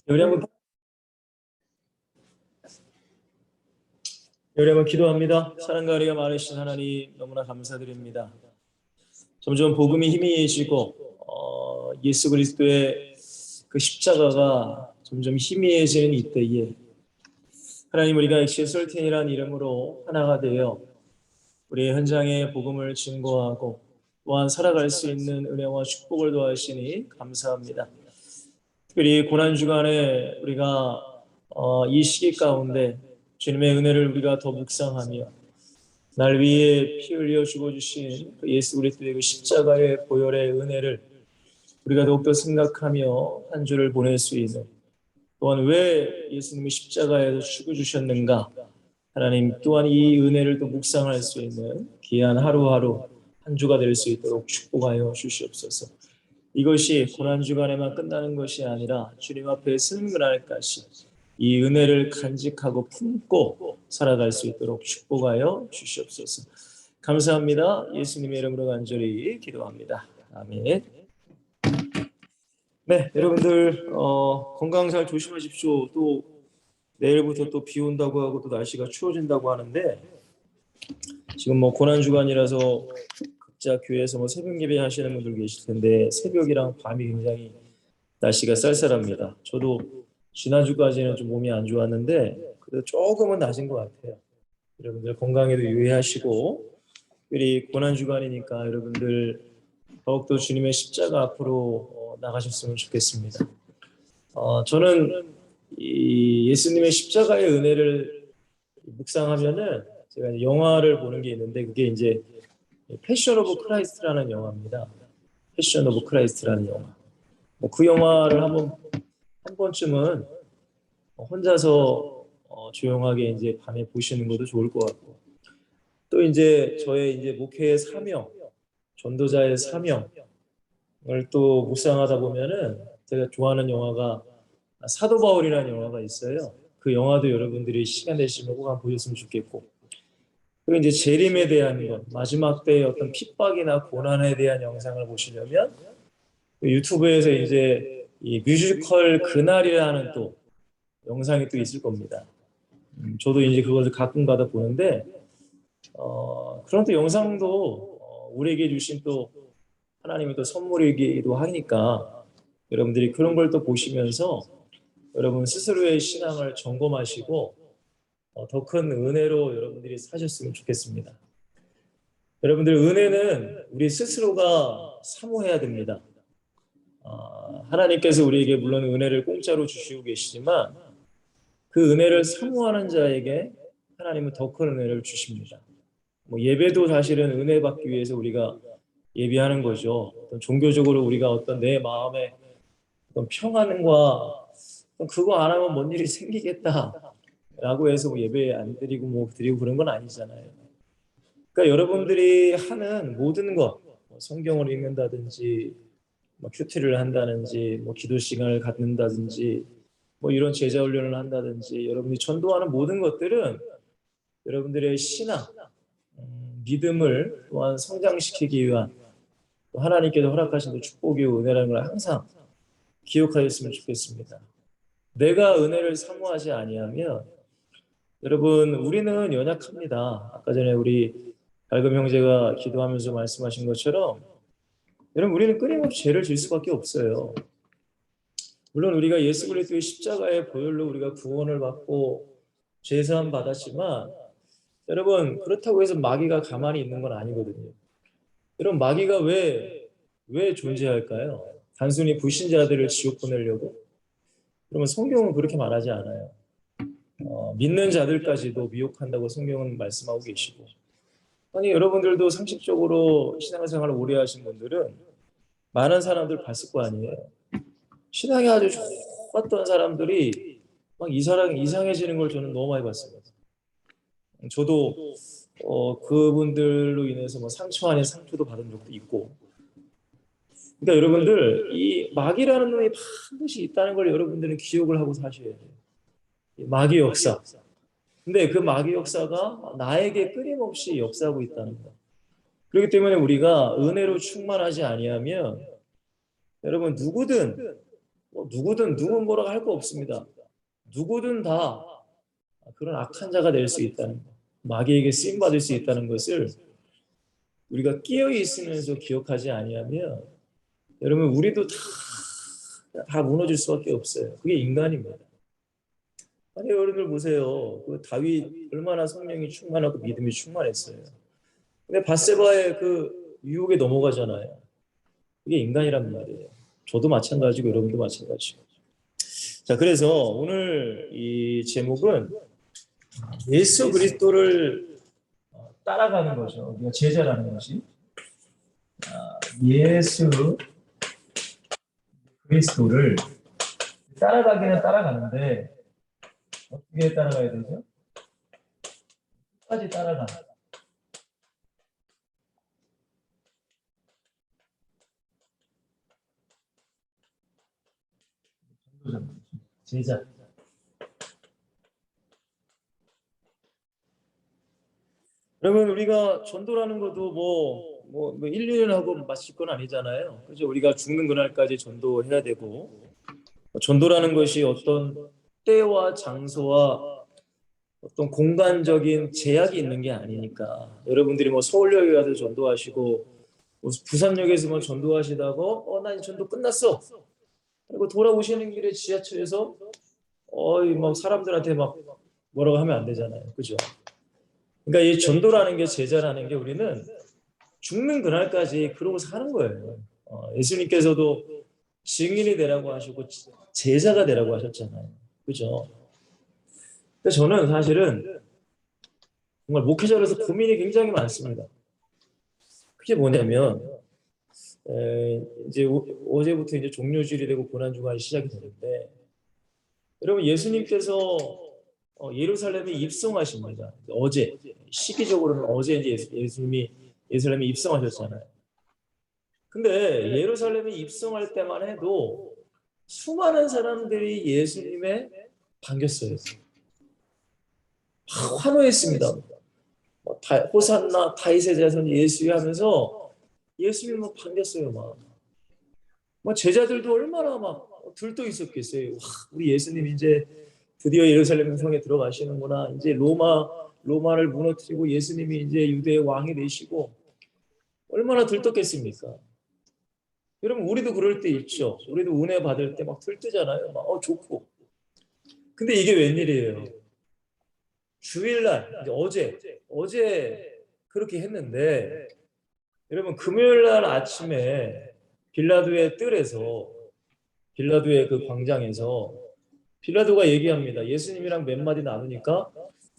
여러분, 여러분 기도합니다. 사랑과 은혜가 많으신 하나님 너무나 감사드립니다. 점점 복음이 희미해지고 예수 그리스도의 그 십자가가 점점 희미해지는 이때에 하나님 우리가 액시의 솔틴이라는 이름으로 하나가 되어 우리의 현장에 복음을 증거하고 또한 살아갈 수 있는 은혜와 축복을 더하시니 감사합니다. 특별히 고난주간에 우리가 이 시기 가운데 주님의 은혜를 우리가 더 묵상하며 날 위해 피 흘려 죽어주신 그 예수 그리스도의 그 십자가의 보혈의 은혜를 우리가 더욱더 생각하며 한 주를 보낼 수 있는, 또한 왜 예수님이 십자가에서 죽어주셨는가, 하나님 또한 이 은혜를 또 묵상할 수 있는 귀한 하루하루 한 주가 될 수 있도록 축복하여 주시옵소서. 이것이 고난주간에만 끝나는 것이 아니라 주님 앞에 승근할까지 이 은혜를 간직하고 품고 살아갈 수 있도록 축복하여 주시옵소서. 감사합니다. 예수님의 이름으로 간절히 기도합니다. 아멘. 네, 여러분들 건강 잘 조심하십시오. 또 내일부터 또 비 온다고 하고 또 날씨가 추워진다고 하는데 지금 뭐 고난주간이라서 각자 교회에서 뭐 새벽 예배 하시는 분들 계실 텐데 새벽이랑 밤이 굉장히 날씨가 쌀쌀합니다. 저도 지난주까지는 좀 몸이 안 좋았는데 그래도 조금은 나아진 것 같아요. 여러분들 건강에도 유의하시고, 특별히 고난주간이니까 여러분들 더욱더 주님의 십자가 앞으로 나가셨으면 좋겠습니다. 저는 이 예수님의 십자가의 은혜를 묵상하면은 제가 영화를 보는 게 있는데 그게 이제 패션 오브 크라이스트라는 영화입니다. 패션 오브 크라이스트라는 영화. 그 영화를 한 번쯤은 혼자서 조용하게 이제 밤에 보시는 것도 좋을 것 같고, 또 이제 저의 이제 목회의 사명, 전도자의 사명을 또 묵상하다 보면은 제가 좋아하는 영화가 사도 바울이라는 영화가 있어요. 그 영화도 여러분들이 시간 되시면 꼭 한번 보셨으면 좋겠고, 그리고 이제 재림에 대한 것, 마지막 때의 어떤 핍박이나 고난에 대한 영상을 보시려면 유튜브에서 이제 이 뮤지컬 그날이라는 또 영상이 또 있을 겁니다. 저도 이제 그것을 가끔가다 보는데 그런 또 영상도 우리에게 주신 또 하나님의 또 선물이기도 하니까 여러분들이 그런 걸 또 보시면서 여러분 스스로의 신앙을 점검하시고 더 큰 은혜로 여러분들이 사셨으면 좋겠습니다. 여러분들 은혜는 우리 스스로가 사모해야 됩니다. 하나님께서 우리에게 물론 은혜를 공짜로 주시고 계시지만 그 은혜를 사모하는 자에게 하나님은 더 큰 은혜를 주십니다. 뭐 예배도 사실은 은혜 받기 위해서 우리가 예배하는 거죠. 어떤 종교적으로 우리가 어떤 내 마음의 어떤 평안과 그거 안 하면 뭔 일이 생기겠다라고 해서 뭐 예배 안 드리고 뭐 드리고 그런 건 아니잖아요. 그러니까 여러분들이 하는 모든 것, 뭐 성경을 읽는다든지, 뭐 큐티를 한다든지, 뭐 기도 시간을 갖는다든지, 뭐 이런 제자 훈련을 한다든지, 여러분이 전도하는 모든 것들은 여러분들의 신앙, 믿음을 또한 성장시키기 위한 또 하나님께서 허락하신 그 축복의 은혜라는 걸 항상 기억하였으면 좋겠습니다. 내가 은혜를 사모하지 아니하면 여러분 우리는 연약합니다. 아까 전에 우리 밝은 형제가 기도하면서 말씀하신 것처럼 여러분 우리는 끊임없이 죄를 질 수밖에 없어요. 물론 우리가 예수 그리스도의 십자가의 보혈로 우리가 구원을 받고 죄사함 받았지만 여러분 그렇다고 해서 마귀가 가만히 있는 건 아니거든요. 여러분 마귀가 왜 존재할까요? 단순히 불신자들을 지옥 보내려고? 그러면 성경은 그렇게 말하지 않아요. 믿는 자들까지도 미혹한다고 성경은 말씀하고 계시고, 아니 여러분들도 상식적으로 신앙생활을 오래 하신 분들은 많은 사람들 봤을 거 아니에요. 신앙이 아주 좋았던 사람들이 막 이상해지는 걸 저는 너무 많이 봤습니다. 저도 그분들로 인해서 뭐 상처 아닌 상처도 받은 적도 있고. 그러니까 여러분들 이 마귀라는 놈이 반드시 있다는 걸 여러분들은 기억을 하고 사셔야 돼요. 마귀 역사. 근데 그 마귀 역사가 나에게 끊임없이 역사하고 있다는 거. 그렇기 때문에 우리가 은혜로 충만하지 아니하면 여러분 누구든 뭐 누구든 누군 뭐라고 할 거 없습니다. 누구든 다 그런 악한 자가 될 수 있다는 것, 마귀에게 쓰임 받을 수 있다는 것을 우리가 끼어 있으면서 기억하지 아니하면 여러분 우리도 다 무너질 수밖에 없어요. 그게 인간입니다. 아니 여러분들 보세요. 그 다윗 얼마나 성령이 충만하고 믿음이 충만했어요. 근데 밧세바의 그 유혹에 넘어가잖아요. 그게 인간이란 말이에요. 저도 마찬가지고 여러분도 마찬가지고. 자, 그래서 오늘 이 제목은 예수 그리스도를 따라가는 거죠. 우리가 제자라는 것이. 예수 그리스도를 따라가기는 따라가는데 어떻게 따라가야 되죠? 끝까지 따라가는. 제자. 그러면 우리가 전도라는 것도 뭐 1, 2년 하고 마칠 건 아니잖아요. 그죠? 우리가 죽는 그날까지 전도해야 되고, 전도라는 것이 어떤 때와 장소와 어떤 공간적인 제약이 있는 게 아니니까. 여러분들이 뭐 서울역에 가서 전도하시고, 뭐 부산역에서만 전도하시다고, 나 이제 전도 끝났어. 그리고 돌아오시는 길에 지하철에서, 막 사람들한테 막 뭐라고 하면 안 되잖아요. 그죠? 그러니까 이 전도라는 게 제자라는 게 우리는 죽는 그날까지 그러고 사는 거예요. 예수님께서도 증인이 되라고 하시고 제자가 되라고 하셨잖아요. 그죠? 근데 저는 사실은 정말 목회자로서 고민이 굉장히 많습니다. 그게 뭐냐면 이제 어제부터 이제 종료주일이 되고 고난주간이 시작이 되는데 여러분 예수님께서 예루살렘에 입성하십니다. 어제 시기적으로는 어제 이제 예수님이 예루살렘에 입성하셨잖아요. 근데 예루살렘에 입성할 때만 해도 수많은 사람들이 예수님에 반겼어요. 환호했습니다. 호산나 다윗의 자손 예수야 하면서 예수님을 반겼어요. 막 제자들도 얼마나 막 들떠 있었겠어요. 와, 우리 예수님 이제 드디어 예루살렘 성에 들어가시는구나. 이제 로마를 무너뜨리고 예수님이 이제 유대의 왕이 되시고 얼마나 들떴겠습니까? 여러분 우리도 그럴 때 있죠. 우리도 은혜 받을 때 막 들뜨잖아요. 막 좋고. 근데 이게 웬일이에요? 주일날 어제 그렇게 했는데 여러분 금요일날 아침에 빌라도의 뜰에서 빌라도의 그 광장에서 빌라도가 얘기합니다. 예수님이랑 몇 마디 나누니까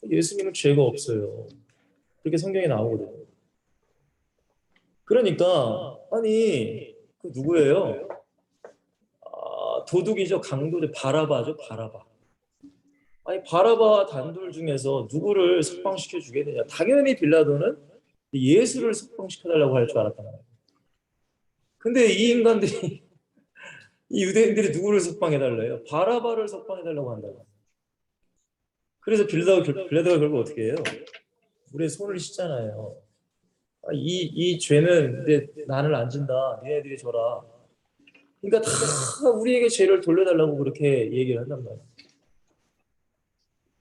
예수님은 죄가 없어요. 그렇게 성경에 나오거든요. 그러니까 아니 그 누구예요? 도둑이죠. 강도죠. 바라바죠. 바라바. 아니 바라바와 단둘 중에서 누구를 석방시켜 주겠느냐. 당연히 빌라도는 예수를 석방시켜달라고 할 줄 알았단 말이에요. 근데 이 인간들이 이 유대인들이 누구를 석방해달래요? 바라바를 석방해달라고 한다고. 그래서 빌라도가 결국 어떻게 해요? 물에 손을 씻잖아요. 이 죄는 이제 나를 안 진다. 니네들이 져라. 그러니까 다 우리에게 죄를 돌려달라고 그렇게 얘기를 한단 말이에요.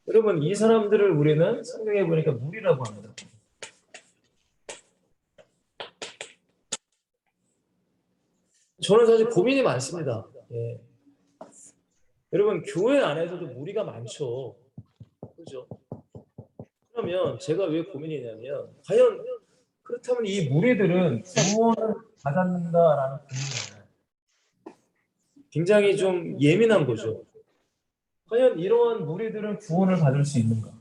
여러분 이 사람들을 우리는 성경에 보니까 무리라고 합니다. 저는 사실 고민이 많습니다. 예. 여러분 교회 안에서도 무리가 많죠. 그죠? 그러면 제가 왜 고민이냐면 과연 그렇다면 이 무리들은 구원을 받았는가라는 고민이에요. 굉장히 좀 예민한 거죠. 과연 이러한 무리들은 구원을 받을 수 있는가?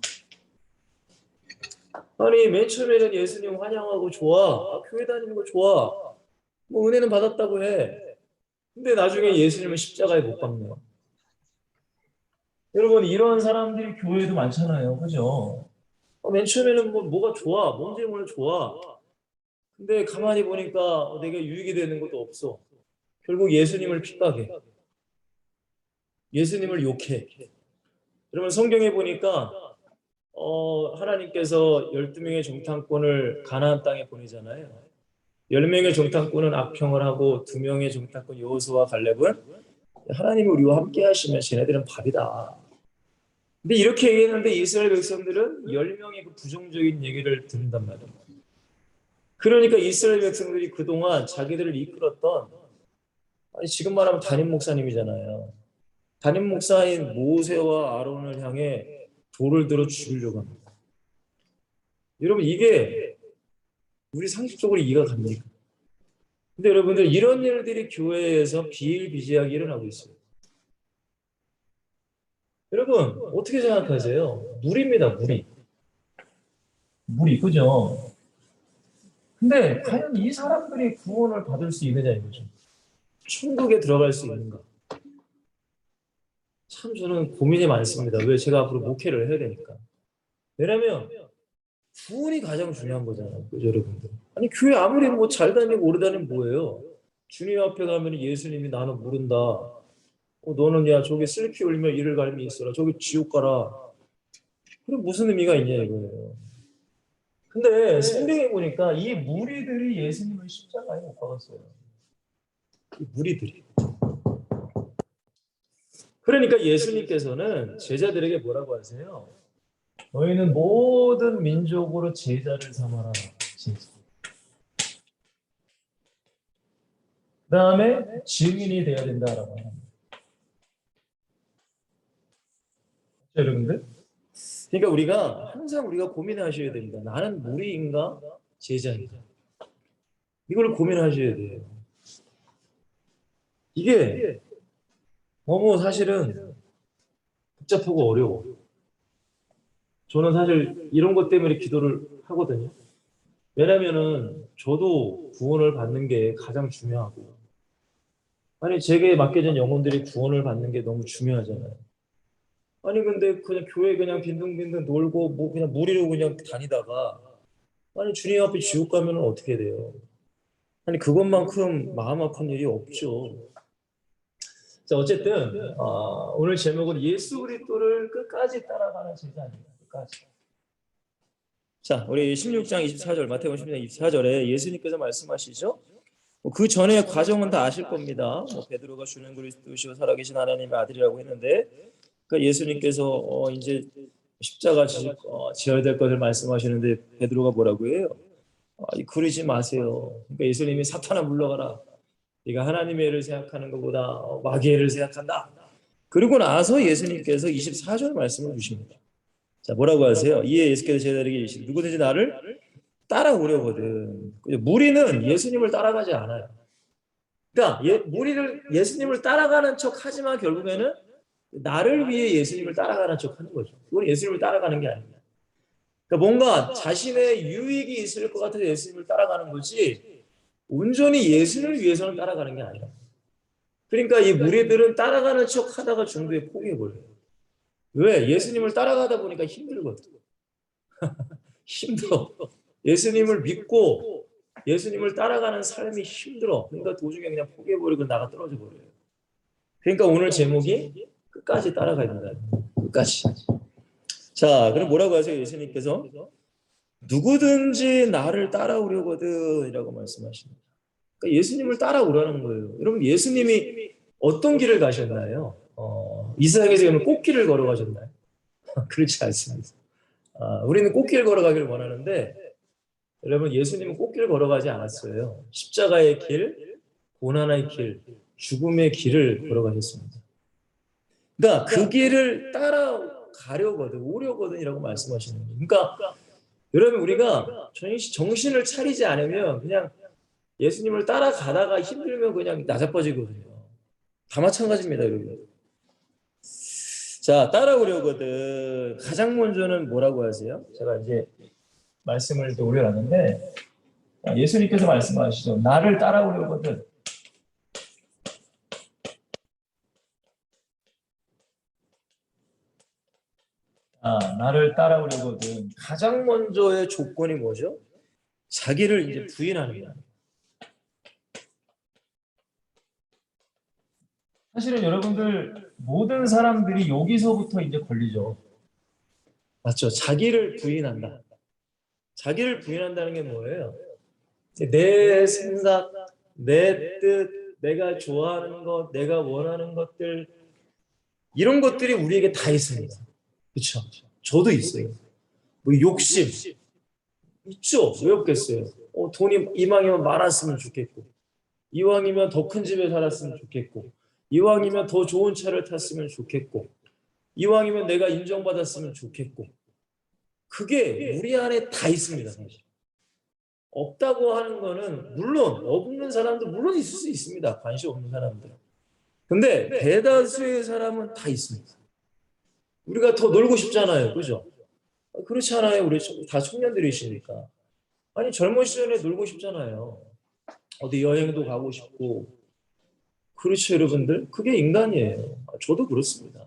아니 맨 처음에는 예수님 환영하고 좋아, 교회 다니는 거 좋아, 뭐 은혜는 받았다고 해. 근데 나중에 예수님은 십자가에 못 박네요. 여러분 이런 사람들이 교회에도 많잖아요, 그죠? 맨 처음에는 뭐가 좋아, 뭔지 좋아. 근데 가만히 보니까 내가 유익이 되는 것도 없어. 결국 예수님을 핍박해, 예수님을 욕해. 여러분 성경에 보니까 하나님께서 12명의 정탐꾼을 가나안 땅에 보내잖아요. 10명의 정탐꾼은 악평을 하고 2명의 정탐꾼 여호수아와 갈렙은 하나님이 우리와 함께 하시면 쟤네들은 밥이다. 근데 이렇게 얘기했는데 이스라엘 백성들은 10명의 그 부정적인 얘기를 듣는단 말이에요. 그러니까 이스라엘 백성들이 그동안 자기들을 이끌었던, 아니 지금 말하면 담임 목사님이잖아요. 담임 목사인 모세와 아론을 향해 돌을 들어 죽이려고 합니다. 여러분 이게 우리 상식적으로 이해가 갑니까? 근데 여러분들 이런 일들이 교회에서 비일비재하게 일어나고 있어요. 여러분 어떻게 생각하세요? 무리입니다, 무리. 무리, 그죠? 근데 과연 이 사람들이 구원을 받을 수 있느냐 이거죠. 천국에 들어갈 수 있는가? 참 저는 고민이 많습니다. 왜 제가 앞으로 목회를 해야 되니까. 왜냐면 구원이 가장 중요한 거잖아요. 그죠, 여러분들? 아니 교회 아무리 뭐 잘 다니고 오래 다니면 뭐예요? 주님 앞에 가면 예수님이 나는 모른다. 너는 야 저기 슬피 울며 이를 갈미 있어라. 저기 지옥 가라. 그럼 무슨 의미가 있냐 이거예요. 근데 성경에 보니까 이 무리들이 예수님을 십자가에 못 박았어요. 이 무리들이. 그러니까 예수님께서는 제자들에게 뭐라고 하세요? 너희는 모든 민족으로 제자를 삼아라. 제자. 그 다음에 증인이 되어야 된다라고 합니다. 여러분들? 그러니까 항상 우리가 고민하셔야 됩니다. 나는 무리인가 제자인가? 이걸 고민하셔야 돼요. 이게 너무 사실은 복잡하고 어려워. 저는 사실 이런 것 때문에 기도를 하거든요. 왜냐면은 저도 구원을 받는 게 가장 중요하고, 아니 제게 맡겨진 영혼들이 구원을 받는 게 너무 중요하잖아요. 아니 근데 그냥 교회 그냥 빈둥빈둥 놀고 뭐 그냥 무리로 그냥 다니다가 아니 주님 앞에 지옥 가면 어떻게 돼요? 아니 그것만큼 마음 아픈 일이 없죠. 자 어쨌든 오늘 제목은 예수 그리스도를 끝까지 따라가는 제자입니다. 끝까지. 자 우리 16장 24절 마태복음 16장 24절에 예수님께서 말씀하시죠. 그 전에 과정은 다 아실 겁니다. 베드로가 주는 그리스도시요 살아계신 하나님의 아들이라고 했는데, 그러니까 예수님께서 이제 십자가 지어야 될 것을 말씀하시는데 베드로가 뭐라고 해요? 그러지 마세요. 그러니까 예수님이 사탄아 물러가라. 네가 하나님의 애를 생각하는 것보다 마귀의 애를 생각한다. 그리고 나서 예수님께서 24절 말씀을 주십니다. 자 뭐라고 하세요? 이에 예수께서 제자들에게 이르시되 누구든지 나를 따라오려거든. 무리는 예수님을 따라가지 않아요. 그러니까 무리를 예수님을 따라가는 척 하지만 결국에는 나를 위해 예수님을 따라가는 척 하는 거죠. 그건 예수님을 따라가는 게 아닙니다. 그러니까 뭔가 자신의 유익이 있을 것 같아서 예수님을 따라가는 거지 온전히 예수를 위해서는 따라가는 게 아니라. 그러니까 이 무리들은 따라가는 척 하다가 중도에 포기해버려요. 왜? 예수님을 따라가다 보니까 힘들거든. 힘들어. 예수님을 믿고 예수님을 따라가는 삶이 힘들어. 그러니까 도중에 그냥 포기해버리고 나가 떨어져 버려요. 그러니까 오늘 제목이 끝까지 따라가야 된다. 끝까지. 자, 그럼 뭐라고 하세요? 예수님께서 누구든지 나를 따라오려거든 이라고 말씀하십니다. 그러니까 예수님을 따라오라는 거예요. 여러분 예수님이 어떤 길을 가셨나요? 이 세상에서 꽃길을 걸어가셨나요? 그렇지 않습니다. 우리는 꽃길 걸어가기를 원하는데 여러분 예수님은 꽃길 걸어가지 않았어요. 십자가의 길, 고난의 길, 죽음의 길을 걸어가셨습니다. 그러니까 그 길을 따라가려거든, 오려거든이라고 말씀하시는 거예요. 그러니까 여러분 우리가 정신을 차리지 않으면 그냥 예수님을 따라가다가 힘들면 그냥 나자빠지거든요. 다 마찬가지입니다, 여러분. 자, 따라오려거든. 가장 먼저는 뭐라고 하세요? 제가 이제 말씀을 또 올려놨는데 예수님께서 말씀하시죠. 나를 따라오려거든. 나를 따라오려거든. 가장 먼저의 조건이 뭐죠? 자기를 이제 부인하는 거예요. 사실은 여러분들 모든 사람들이 여기서부터 이제 걸리죠. 맞죠? 자기를 부인한다. 자기를 부인한다는 게 뭐예요? 내 생각, 내 뜻, 내가 좋아하는 것, 내가 원하는 것들, 이런 것들이 우리에게 다 있습니다. 그렇죠? 저도 있어요. 뭐 욕심 있죠? 왜 없겠어요? 돈이 이왕이면 많았으면 좋겠고, 이왕이면 더 큰 집에 살았으면 좋겠고, 이왕이면 더 좋은 차를 탔으면 좋겠고, 이왕이면 내가 인정받았으면 좋겠고, 그게 우리 안에 다 있습니다, 사실. 없다고 하는 거는 물론 없는 사람도 물론 있을 수 있습니다. 관심 없는 사람들. 근데 대다수의 사람은 다 있습니다. 우리가 더 놀고 싶잖아요. 그죠? 그렇지 않아요? 우리 다 청년들이시니까. 아니 젊은 시절에 놀고 싶잖아요. 어디 여행도 가고 싶고. 그렇죠, 여러분들? 그게 인간이에요. 저도 그렇습니다.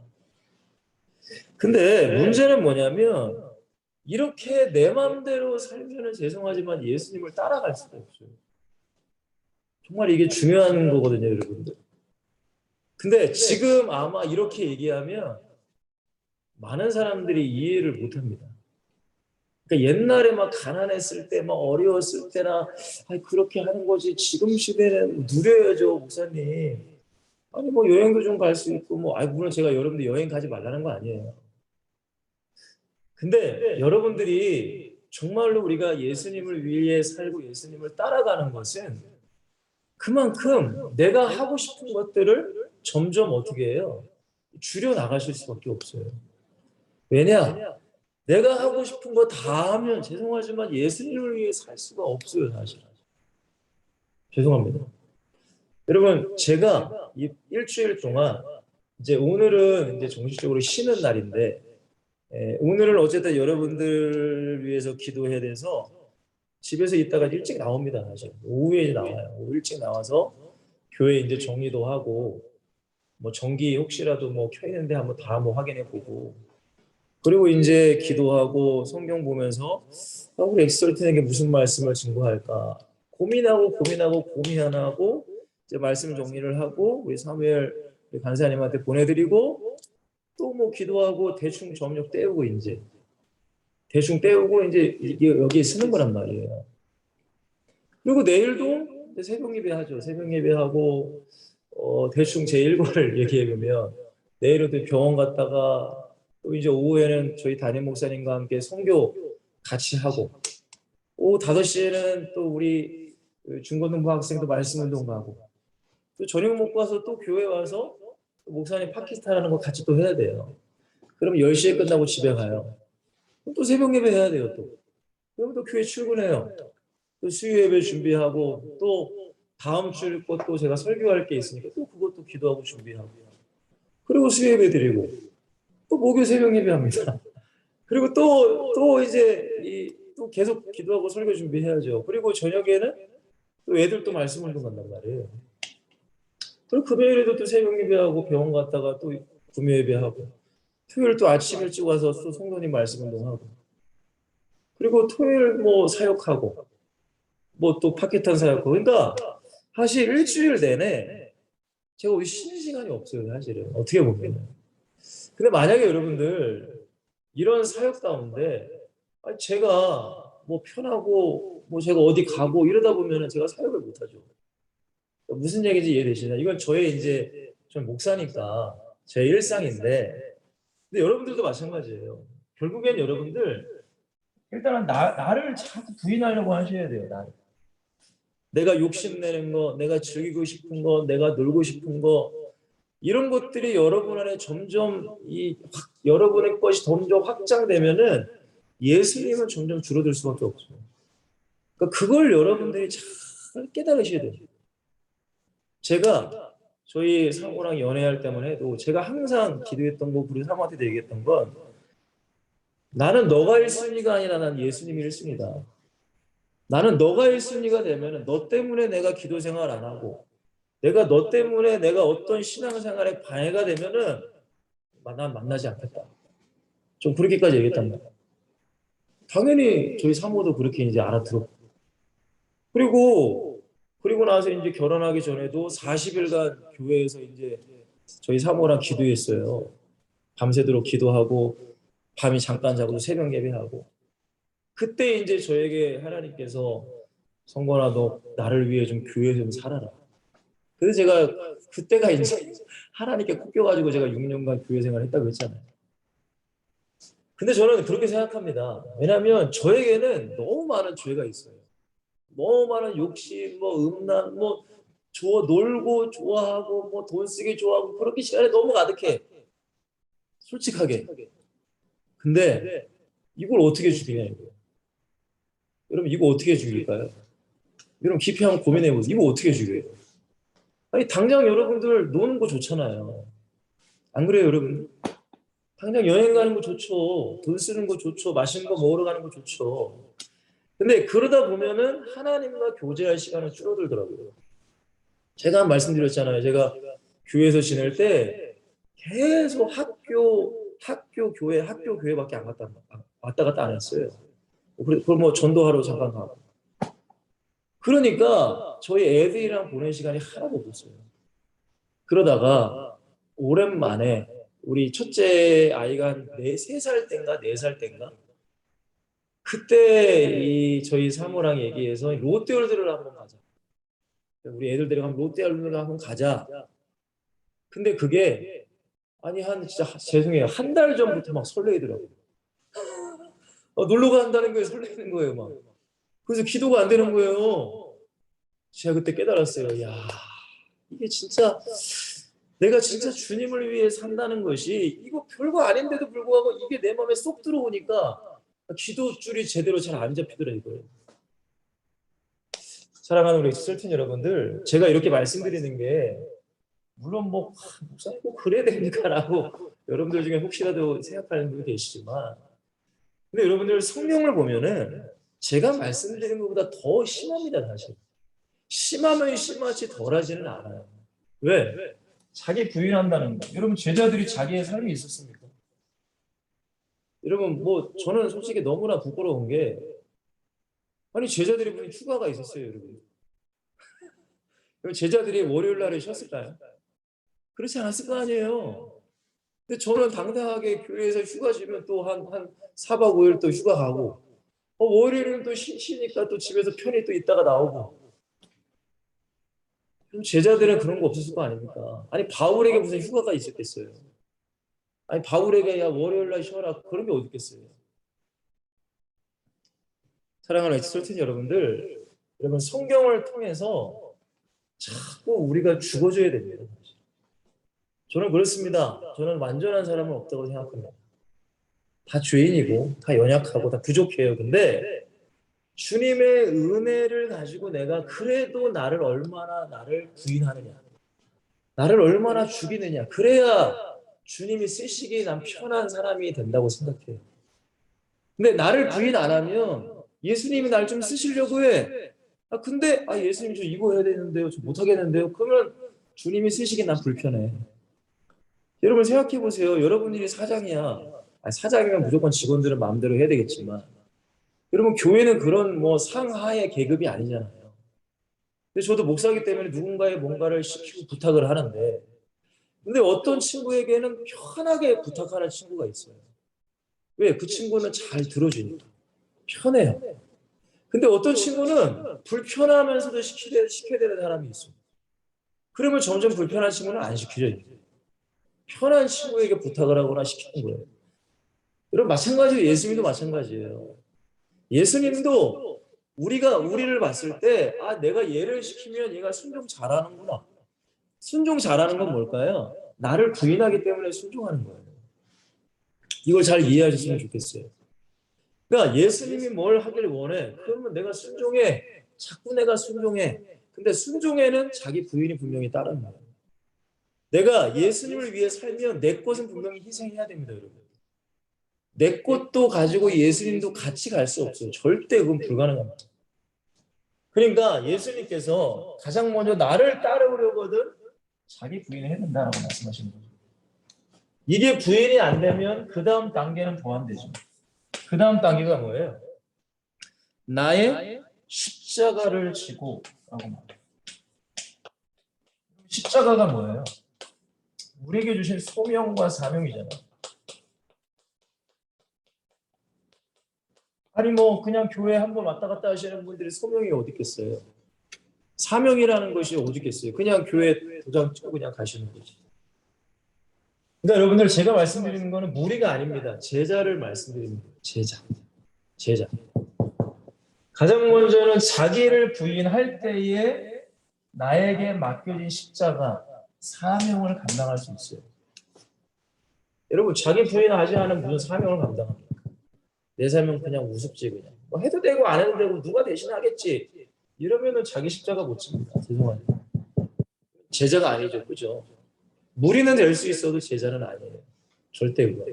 근데 문제는 뭐냐면 이렇게 내 마음대로 살면은 죄송하지만 예수님을 따라갈 수가 없어요. 정말 이게 중요한 거거든요, 여러분들. 근데 지금 아마 이렇게 얘기하면 많은 사람들이 이해를 못 합니다. 그러니까 옛날에 막 가난했을 때, 막 어려웠을 때나, 아니, 그렇게 하는 거지. 지금 시대는 누려야죠, 목사님. 아니, 뭐 여행도 좀 갈 수 있고, 뭐, 물론 제가 여러분들 여행 가지 말라는 거 아니에요. 근데 여러분들이 정말로 우리가 예수님을 위해 살고 예수님을 따라가는 것은 그만큼 내가 하고 싶은 것들을 점점 어떻게 해요? 줄여 나가실 수밖에 없어요. 왜냐? 내가 하고 싶은 거 다 하면 죄송하지만 예수님을 위해 살 수가 없어요, 사실. 죄송합니다. 여러분, 제가 이 일주일 동안 이제 오늘은 이제 정식적으로 쉬는 날인데 오늘은 어쨌든 여러분들 위해서 기도해야 돼서 집에서 있다가 일찍 나옵니다, 사실. 오후에 나와요. 오후 일찍 나와서 교회 이제 정리도 하고 뭐 전기 혹시라도 뭐 켜 있는데 한번 다 한번 확인해 보고 그리고 이제 기도하고 성경 보면서 우리 엑설틴에게 무슨 말씀을 증거할까 고민하고 고민하고 이제 말씀 정리를 하고 우리 사무엘 간사님한테 보내드리고 또 뭐 기도하고 대충 점력 떼우고 이제 대충 떼우고 이제 여기에 쓰는 거란 말이에요. 그리고 내일도 새벽 예배 하죠. 새벽 예배하고 대충 제 일과를 얘기해 보면 내일은 또 병원 갔다가 또 이제 오후에는 저희 담임 목사님과 함께 선교 같이 하고 오후 5시에는 또 우리 중고등부 학생도 말씀 운동 가고 또 저녁 먹고 와서 또 교회 와서 또 목사님 팟캐스트 하는 거 같이 또 해야 돼요. 그럼 10시에 끝나고 집에 가요. 또 새벽 예배 해야 돼요, 또. 그럼 또 교회 출근해요. 또 수요 예배 준비하고 또 다음 주 것도 제가 설교할 게 있으니까 또 그것도 기도하고 준비하고 그리고 수요 예배 드리고 또 목요 새벽 예배 합니다. 그리고 또 이제 또 계속 기도하고 설교 준비해야죠. 그리고 저녁에는 또 애들 또 말씀 운동 간단 말이에요. 그리고 금요일에도 또 새벽 예배하고 병원 갔다가 또 금요 예배하고 토요일 또 아침 일찍 와서 또 성도님 말씀 운동하고 그리고 토요일 뭐 사역하고 뭐 또 파켓탄 사역하고 그러니까 사실 일주일 내내 제가 우리 쉬는 시간이 없어요, 사실은. 어떻게 보면. 근데 만약에 여러분들 이런 사역 가운데 제가 뭐 편하고 뭐 제가 어디 가고 이러다 보면은 제가 사역을 못 하죠. 무슨 얘기인지 이해되시나요? 이건 저의 이제 전 목사니까 제 일상인데 근데 여러분들도 마찬가지예요. 결국엔 여러분들 일단은 나를 자꾸 부인하려고 하셔야 돼요. 나를. 내가 욕심내는 거, 내가 즐기고 싶은 거, 내가 놀고 싶은 거 이런 것들이 여러분 안에 점점 여러분의 것이 점점 확장되면은 예수님은 점점 줄어들 수밖에 없어요. 그러니까 그걸 여러분들이 잘 깨달으셔야 돼요. 제가 저희 사모랑 연애할 때만 해도 제가 항상 기도했던 거, 우리 사모한테도 얘기했던 건 나는 너가 1순위가 아니라 난 예수님이 1순위다. 나는 너가 1순위가 되면 너 때문에 내가 기도 생활 안 하고 내가 너 때문에 내가 어떤 신앙생활에 방해가 되면은 난 만나지 않겠다. 좀 그렇게까지 얘기했단 말이야. 당연히 저희 사모도 그렇게 이제 알아들었고. 그리고 나서 이제 결혼하기 전에도 40일간 교회에서 이제 저희 사모랑 기도했어요. 밤새도록 기도하고 밤이 잠깐 자고도 새벽 예배하고. 그때 이제 저에게 하나님께서 성건아 너 나를 위해 좀 교회 좀 살아라. 그래서 제가 그때가 이제 하나님께 꼽혀가지고 제가 6년간 교회 생활을 했다고 했잖아요. 근데 저는 그렇게 생각합니다. 왜냐하면 저에게는 너무 많은 죄가 있어요. 너무 많은 욕심, 뭐 음란, 뭐 놀고 좋아하고 뭐 돈 쓰기 좋아하고 그렇게 시간이 너무 가득해. 솔직하게. 근데 이걸 어떻게 죽이냐 이거. 여러분 이거 어떻게 죽일까요? 여러분 깊이 한번 고민해 보세요. 이거 어떻게 죽여요? 아니 당장 여러분들 노는 거 좋잖아요. 안 그래요, 여러분? 당장 여행 가는 거 좋죠. 돈 쓰는 거 좋죠. 맛있는 거 먹으러 가는 거 좋죠. 근데 그러다 보면은 하나님과 교제할 시간은 줄어들더라고요. 제가 말씀드렸잖아요. 제가 교회에서 지낼 때 계속 교회, 학교, 교회밖에 안 왔다 갔다 안 했어요. 그걸 뭐 전도하러 잠깐 가고. 그러니까 저희 애들이랑 보낸 시간이 하나도 없었어요. 그러다가 오랜만에 우리 첫째 아이가 한 3살 땐가 4살 땐가 그때 이 저희 사모랑 얘기해서 롯데월드를 한번 가자. 우리 애들 데리고 한번 롯데월드를 한번 가자. 근데 그게 아니 한 진짜 죄송해요. 한 달 전부터 막 설레이더라고요. 놀러 간다는 거에 설레는 거예요, 막. 그래서 기도가 안 되는 거예요. 제가 그때 깨달았어요. 야, 이게 진짜 내가 진짜 주님을 위해 산다는 것이 이거 별거 아닌데도 불구하고 이게 내 마음에 쏙 들어오니까 기도줄이 제대로 잘 안 잡히더라고요. 사랑하는 우리 셀틴 여러분들, 제가 이렇게 말씀드리는 게 물론 뭐 목사님 꼭 그래야 됩니까라고 여러분들 중에 혹시라도 생각하는 분이 계시지만 근데 여러분들 성경을 보면은 제가 말씀드리는 것보다 더 심합니다, 사실. 심하면 심하지 덜하지는 않아요. 왜? 자기 부인한다는 거. 여러분 제자들이 자기의 삶이 있었습니까? 여러분 뭐 저는 솔직히 너무나 부끄러운 게 아니 제자들이 무슨 휴가가 있었어요, 여러분. 그럼 제자들이 월요일 날에 쉬었을까요? 그렇지 않았을 거 아니에요. 근데 저는 당당하게 교회에서 휴가 지면 또 한 4박 5일 또 휴가 가고 월요일은 또 쉬니까 또 집에서 편히 또 있다가 나오고 그럼 제자들은 그런 거 없었을 거 아닙니까? 아니 바울에게 무슨 휴가가 있었겠어요? 아니 바울에게 야 월요일 날 쉬어라 그런 게 어디 있겠어요? 사랑하는 엑스트로틴 여러분들 여러분 성경을 통해서 자꾸 우리가 죽어줘야 됩니다. 저는 그렇습니다. 저는 완전한 사람은 없다고 생각합니다. 다 죄인이고 다 연약하고 다 부족해요. 근데 주님의 은혜를 가지고 내가 그래도 나를 부인하느냐 나를 얼마나 죽이느냐 그래야 주님이 쓰시기에 난 편한 사람이 된다고 생각해요. 근데 나를 부인 안 하면 예수님이 날 좀 쓰시려고 해. 근데 예수님 저 이거 해야 되는데요. 저 못하겠는데요. 그러면 주님이 쓰시기 난 불편해. 여러분 생각해 보세요. 여러분들이 사장이야. 사장이면 무조건 직원들은 마음대로 해야 되겠지만 여러분 교회는 그런 뭐 상하의 계급이 아니잖아요. 근데 저도 목사이기 때문에 누군가의 뭔가를 시키고 부탁을 하는데 근데 어떤 친구에게는 편하게 부탁하는 친구가 있어요. 왜? 그 친구는 잘 들어주니까. 편해요. 근데 어떤 친구는 불편하면서도 시켜야 되는 사람이 있어요. 그러면 점점 불편한 친구는 안 시켜줘요. 편한 친구에게 부탁을 하거나 시키는 거예요. 여러분 마찬가지로 예수님도 마찬가지예요. 예수님도 우리를 봤을 때 내가 얘를 시키면 얘가 순종 잘하는구나. 순종 잘하는 건 뭘까요? 나를 부인하기 때문에 순종하는 거예요. 이걸 잘 이해하셨으면 좋겠어요. 그러니까 예수님이 뭘 하길 원해. 그러면 내가 순종해. 자꾸 내가 순종해. 근데 순종에는 자기 부인이 분명히 따르는 거예요. 내가 예수님을 위해 살면 내 것은 분명히 희생해야 됩니다, 여러분. 내 것도 가지고 예수님도 같이 갈 수 없어요. 절대 그건 불가능합니다. 그러니까 예수님께서 가장 먼저 나를 따르려거든 자기 부인을 해야 된다라고 말씀하시는 거죠. 이게 부인이 안 되면 그 다음 단계는 더 안 되죠. 그 다음 단계가 뭐예요? 나의 십자가를 지고 라고 말해요. 십자가가 뭐예요? 우리에게 주신 소명과 사명이잖아요. 아니 뭐 그냥 교회 한번 왔다 갔다 하시는 분들이 소명이 어디 있겠어요? 사명이라는 것이 어디 있겠어요? 그냥 교회 도장 찍고 그냥 가시는 거지. 그러니까 여러분들 제가 말씀드리는 거는 무리가 아닙니다. 제자를 말씀드리는 거예요. 제자. 가장 먼저는 자기를 부인할 때에 나에게 맡겨진 십자가, 사명을 감당할 수 있어요. 여러분 자기 부인하지 않으면 무슨 사명을 감당합니까? 내 사명 그냥 우습지 그냥. 뭐 해도 되고 안 해도 되고 누가 대신하겠지. 이러면은 자기 십자가 못 집니다. 죄송하죠. 제자가 아니죠. 그죠? 무리는 될 수 있어도 제자는 아니에요. 절대 그거.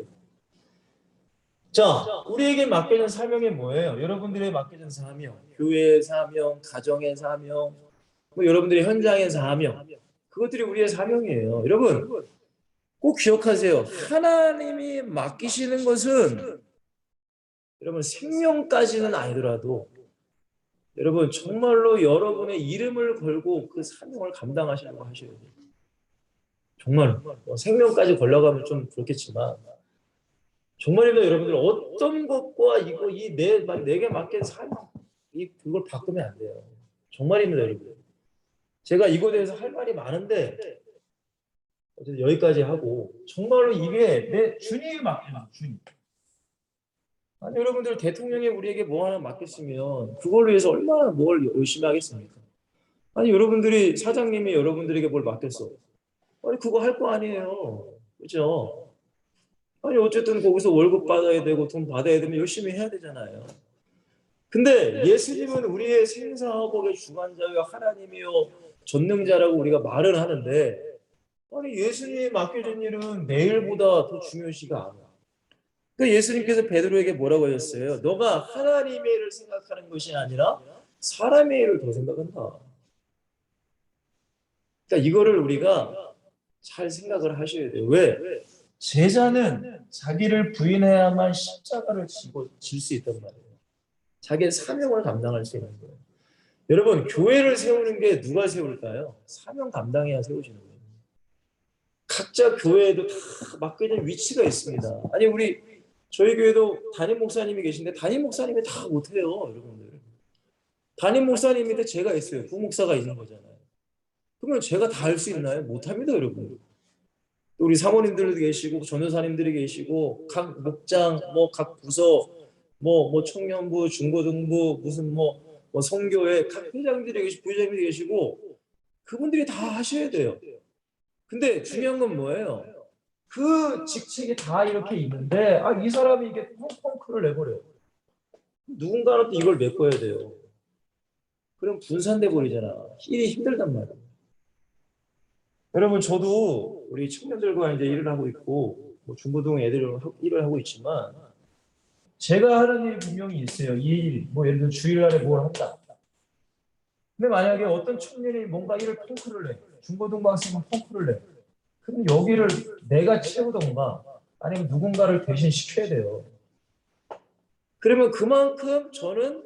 자, 우리에게 맡겨진 사명이 뭐예요? 여러분들에게 맡겨진 사명, 교회의 사명, 가정의 사명, 뭐 여러분들의 현장의 사명, 그것들이 우리의 사명이에요. 여러분 꼭 기억하세요. 하나님이 맡기시는 것은 여러분 생명까지는 아니더라도 여러분 정말로 여러분의 이름을 걸고 그 사명을 감당하시려고 하셔야 돼요. 정말 생명까지 걸려가면 좀 그렇겠지만 정말입니다. 여러분들 어떤 것과 이거 내게 맡긴 사명 그걸 바꾸면 안 돼요. 정말입니다, 여러분. 제가 이거에 대해서 할 말이 많은데 어쨌든 여기까지 하고 정말로 이게 내 주님이 맡겨요. 주님. 아니 여러분들 대통령이 우리에게 뭐 하나 맡겼으면 그걸로 해서 얼마나 뭘 열심히 하겠습니까? 아니 여러분들이 사장님이 여러분들에게 뭘 맡겼어. 아니 그거 할 거 아니에요. 그죠? 아니 어쨌든 거기서 월급 받아야 되고 돈 받아야 되면 열심히 해야 되잖아요. 근데 예수님은 우리의 생사화복의 주관자여 하나님이요 전능자라고 우리가 말을 하는데 아니 예수님이 맡겨진 일은 내일보다 더 중요시가 않아. 그러니까 예수님께서 베드로에게 뭐라고 하셨어요? 너가 하나님의 일을 생각하는 것이 아니라 사람의 일을 더 생각한다. 그러니까 이거를 우리가 잘 생각을 하셔야 돼요. 왜? 제자는 자기를 부인해야만 십자가를 질 수 있단 말이에요. 자기의 사명을 감당할 수 있는 거예요. 여러분 교회를 세우는 게 누가 세울까요? 사명 감당해야 세우시는 거예요. 각자 교회에도 다 맡겨진 위치가 있습니다. 아니 저희 교회도 담임 목사님이 계신데 담임 목사님이 다 못해요. 여러분들. 담임 목사님인데 제가 있어요. 부목사가 있는 거잖아요. 그러면 제가 다 할 수 있나요? 못합니다. 여러분. 우리 사모님들도 계시고 전도사님들이 계시고 각 목장 각 부서 청년부 중고등부 무슨 성교회 각 회장들이 계시고 부회장들이 계시고 그분들이 다 하셔야 돼요. 근데 중요한 건 뭐예요? 그 직책이 다 이렇게 있는데 이 사람이 이게 펑크를 내버려요. 누군가는 또 이걸 메꿔야 돼요. 그럼 분산돼 버리잖아. 일이 힘들단 말이에요. 여러분 저도 우리 청년들과 이제 일을 하고 있고 중고등 애들이랑 일을 하고 있지만 제가 하는 일이 분명히 있어요. 이 일, 예를 들어 주일날에 뭘 한다. 근데 만약에 어떤 청년이 뭔가 일을 펑크를 내, 중고등학생은 펑크를 내. 그럼 여기를 내가 채우던가 아니면 누군가를 대신 시켜야 돼요. 그러면 그만큼 저는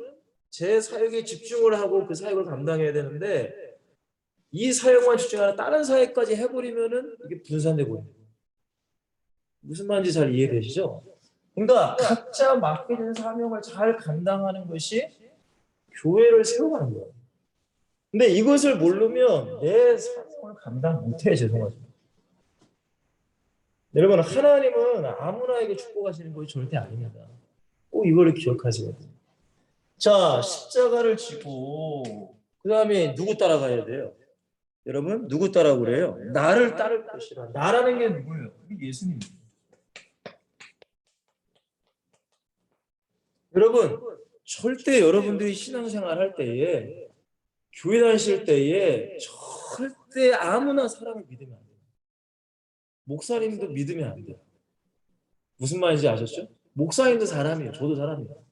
제 사역에 집중을 하고 그 사역을 감당해야 되는데 이 사역만 집중하는 다른 사역까지 해버리면은 이게 분산돼 버려요. 무슨 말인지 잘 이해되시죠? 그러니까 각자 맡겨진 사명을 잘 감당하는 것이 교회를 세워가는 거예요. 근데 이것을 모르면 내 사명을 감당 못해. 죄송하지만. 여러분 하나님은 아무나에게 축복하시는 것이 절대 아닙니다. 꼭 이거를 기억하셔야 돼요. 자, 십자가를 지고 그 다음에 누구 따라가야 돼요? 여러분 누구 따라고 그래요? 나를 따를 것이라. 나라는 게 누구예요? 그게 예수님입니다. 여러분 절대 여러분들이 신앙생활 할 때에 교회 다니실 때에 절대 아무나 사람을 믿으면 안 돼요. 목사님도 믿으면 안 돼요. 무슨 말인지 아셨죠? 목사님도 사람이에요. 저도 사람이에요.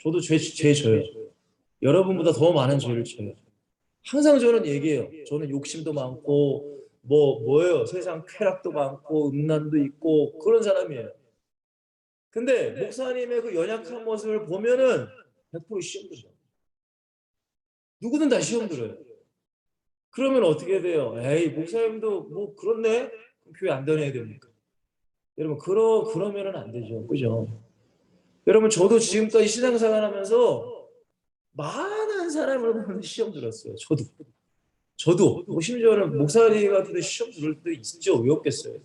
저도 죄 져요. 여러분보다 더 많은 죄를 져요. 항상 저는 얘기해요. 저는 욕심도 많고 뭐예요? 세상 쾌락도 많고 음란도 있고 그런 사람이에요. 근데 목사님의 그 연약한 모습을 보면은 100% 시험 들어요. 누구든 다 시험 들어요. 그러면 어떻게 돼요? 에이 목사님도 그렇네? 그럼 교회 안 다녀야 됩니까? 여러분 그러면은 안 되죠. 그죠? 여러분 저도 지금까지 신앙생활 하면서 많은 사람을 보면 시험 들었어요. 저도 뭐 심지어는 목사님 같은데 시험 들을 때 있죠. 왜 없겠어요?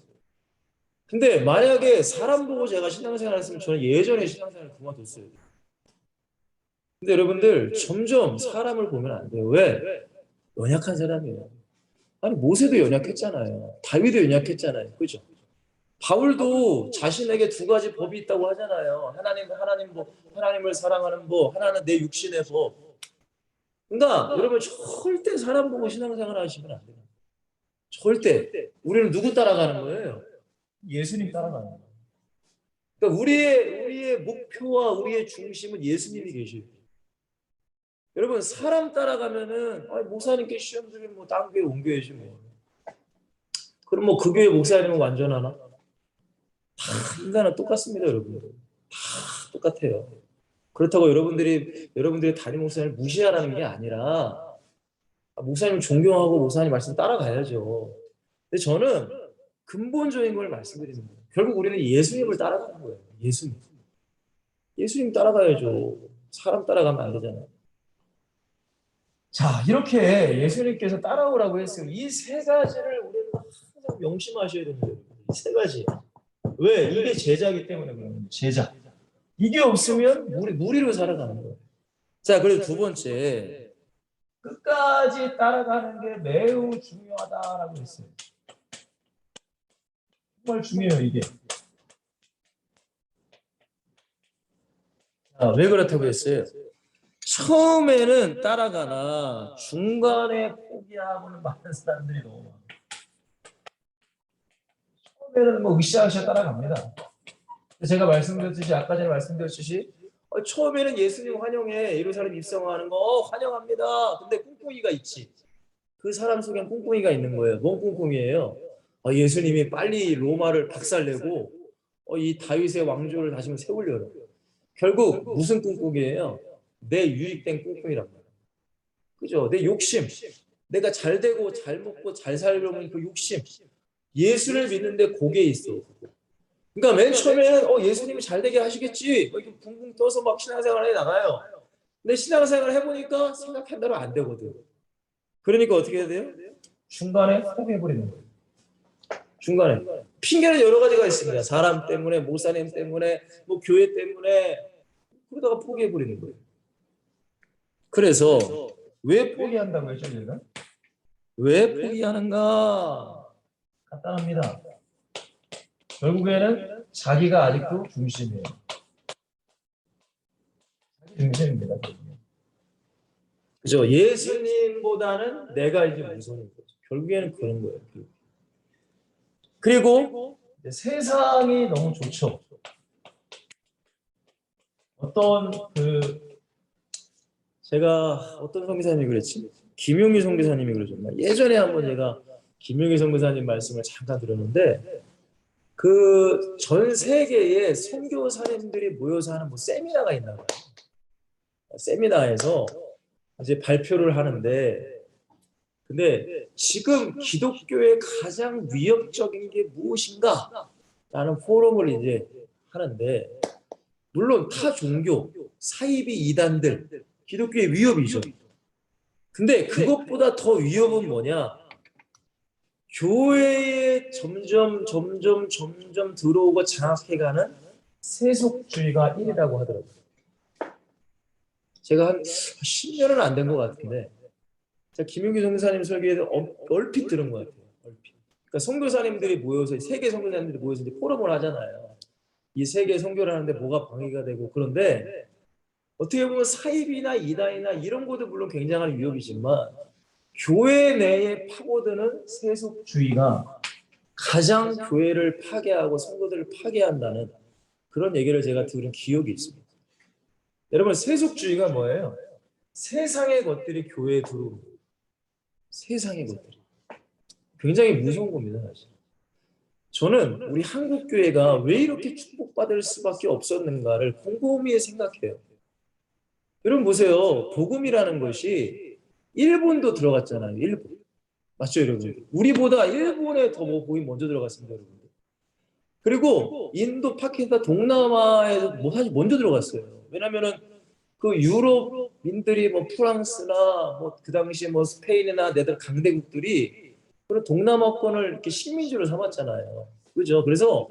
근데 만약에 사람 보고 제가 신앙생활 했으면 저는 예전에 신앙생활을 그만뒀어요. 근데 여러분들 점점 사람을 보면 안 돼요. 왜? 연약한 사람이에요. 아니 모세도 연약했잖아요. 다윗도 연약했잖아요. 그죠? 바울도 자신에게 두 가지 법이 있다고 하잖아요. 하나님 뭐 하나님을 사랑하는 법, 하나는 내 육신의 법. 그러니까 여러분 절대 사람 보고 신앙생활 하시면 안 돼요. 절대. 우리는 누구 따라가는 거예요? 예수님 따라가는 거예요. 그러니까 우리의 목표와 우리의 중심은 예수님이 계셔요. 여러분 사람 따라가면은 목사님께 시험 들으면 뭐 딴 교회 옮겨야지 뭐. 그럼 뭐 그 교회 목사님은 완전하나? 다 인간은 똑같습니다, 여러분들. 다 똑같아요. 그렇다고 여러분들이 담임 목사님을 무시하라는 게 아니라 목사님 존경하고 목사님 말씀 따라가야죠. 근데 저는 근본적인 걸 말씀드리는 거예요. 결국 우리는 예수님을 따라가는 거예요. 예수님 따라가야죠. 사람 따라가면 안 되잖아요. 자, 이렇게 예수님께서 따라오라고 했어요. 이 세 가지를 우리는 항상 명심하셔야 됩니다. 이 세 가지. 왜? 이게 제자이기 때문에 그런 거예요. 제자. 이게 없으면 무리로 살아가는 거예요. 자, 그리고 두 번째. 끝까지 따라가는 게 매우 중요하다라고 했어요. 정말 중요해요, 이게. 자, 왜 그렇다고 했어요? 처음에는 따라가나 중간에 포기하고는 많은 사람들이 너무 많아요. 처음에는 뭐 으쌰으쌰 따라갑니다. 제가 말씀드렸듯이 아까 전에 말씀드렸듯이 처음에는 예수님 환영해 예루살렘 입성하는 거 환영합니다. 근데 꿍꿍이가 있지. 그 사람 속엔 꿍꿍이가 있는 거예요. 뭔 꿍꿍이에요? 예수님이 빨리 로마를 박살내고 이 다윗의 왕조를 다시 세우려고. 결국 무슨 꿍꿍이에요? 내 유익된 꿍꿍이란 말이에요. 그죠? 내 욕심. 내가 잘 되고 잘 먹고 잘 살려면 그 욕심. 예수를 믿는데 그게 있어. 그러니까 맨 처음에는 예수님이 잘 되게 하시겠지. 이렇게 붕붕 떠서 막 신앙생활에 나가요. 근데 신앙생활 해보니까 생각한 대로 안 되거든. 그러니까 어떻게 해야 돼요? 중간에 포기해버리는 거예요. 중간에. 핑계는 여러 가지가 있습니다. 사람 때문에, 목사님 때문에, 뭐 교회 때문에 그러다가 포기해버리는 거예요. 그래서 왜 포기한다고 했죠, 제가? 왜 포기하는가? 간단합니다. 결국에는 자기가 아직도 중심이에요. 자기 중심입니다. 그죠? 예수님보다는 내가 이제 우선인 거죠. 결국에는 그런 거예요. 그리고 세상이 너무 좋죠. 제가 어떤 선교사님이 그랬지? 김용희 선교사님이 그러셨나? 예전에 한번 제가 김용희 선교사님 말씀을 잠깐 들었는데 그 전 세계의 선교사님들이 모여서 하는 뭐 세미나가 있나 봐요. 세미나에서 이제 발표를 하는데 근데 지금 기독교의 가장 위협적인 게 무엇인가? 라는 포럼을 이제 하는데 물론 타 종교, 사이비 이단들 기독교의 위협이죠. 근데 그것보다 더 위협은 뭐냐? 교회에 점점 들어오고 장악해가는 세속주의가 1이라고 하더라고요. 제가 한 10년은 안 된 것 같은데 제가 김용기 선교사님 설교에서 얼핏 들은 것 같아요. 얼핏. 그러니까 선교사님들이 모여서 세계 선교사님들이 모여서 이제 포럼을 하잖아요. 이 세계 선교를 하는데 뭐가 방해가 되고 그런데 어떻게 보면 사입이나 이단이나 이런 것도 물론 굉장한 위협이지만 교회 내에 파고드는 세속주의가 가장 교회를 파괴하고 성도들을 파괴한다는 그런 얘기를 제가 들은 기억이 있습니다. 여러분 세속주의가 뭐예요? 세상의 것들이 교회에 들어오는 거예요. 세상의 것들이. 굉장히 무서운 겁니다. 사실. 저는 우리 한국 교회가 왜 이렇게 축복받을 수밖에 없었는가를 곰곰이 생각해요. 여러분 보세요. 복음이라는 것이 일본도 들어갔잖아요. 일본. 맞죠, 여러분? 우리보다 일본에 더 복음이 먼저 들어갔습니다, 여러분. 그리고 인도, 파키스탄, 동남아에서 사실 먼저 들어갔어요. 왜냐면은 그 유럽민들이 뭐 프랑스나 뭐 그 당시 뭐 스페인이나 네덜 강대국들이 그런 동남아권을 이렇게 식민지로 삼았잖아요. 그죠? 그래서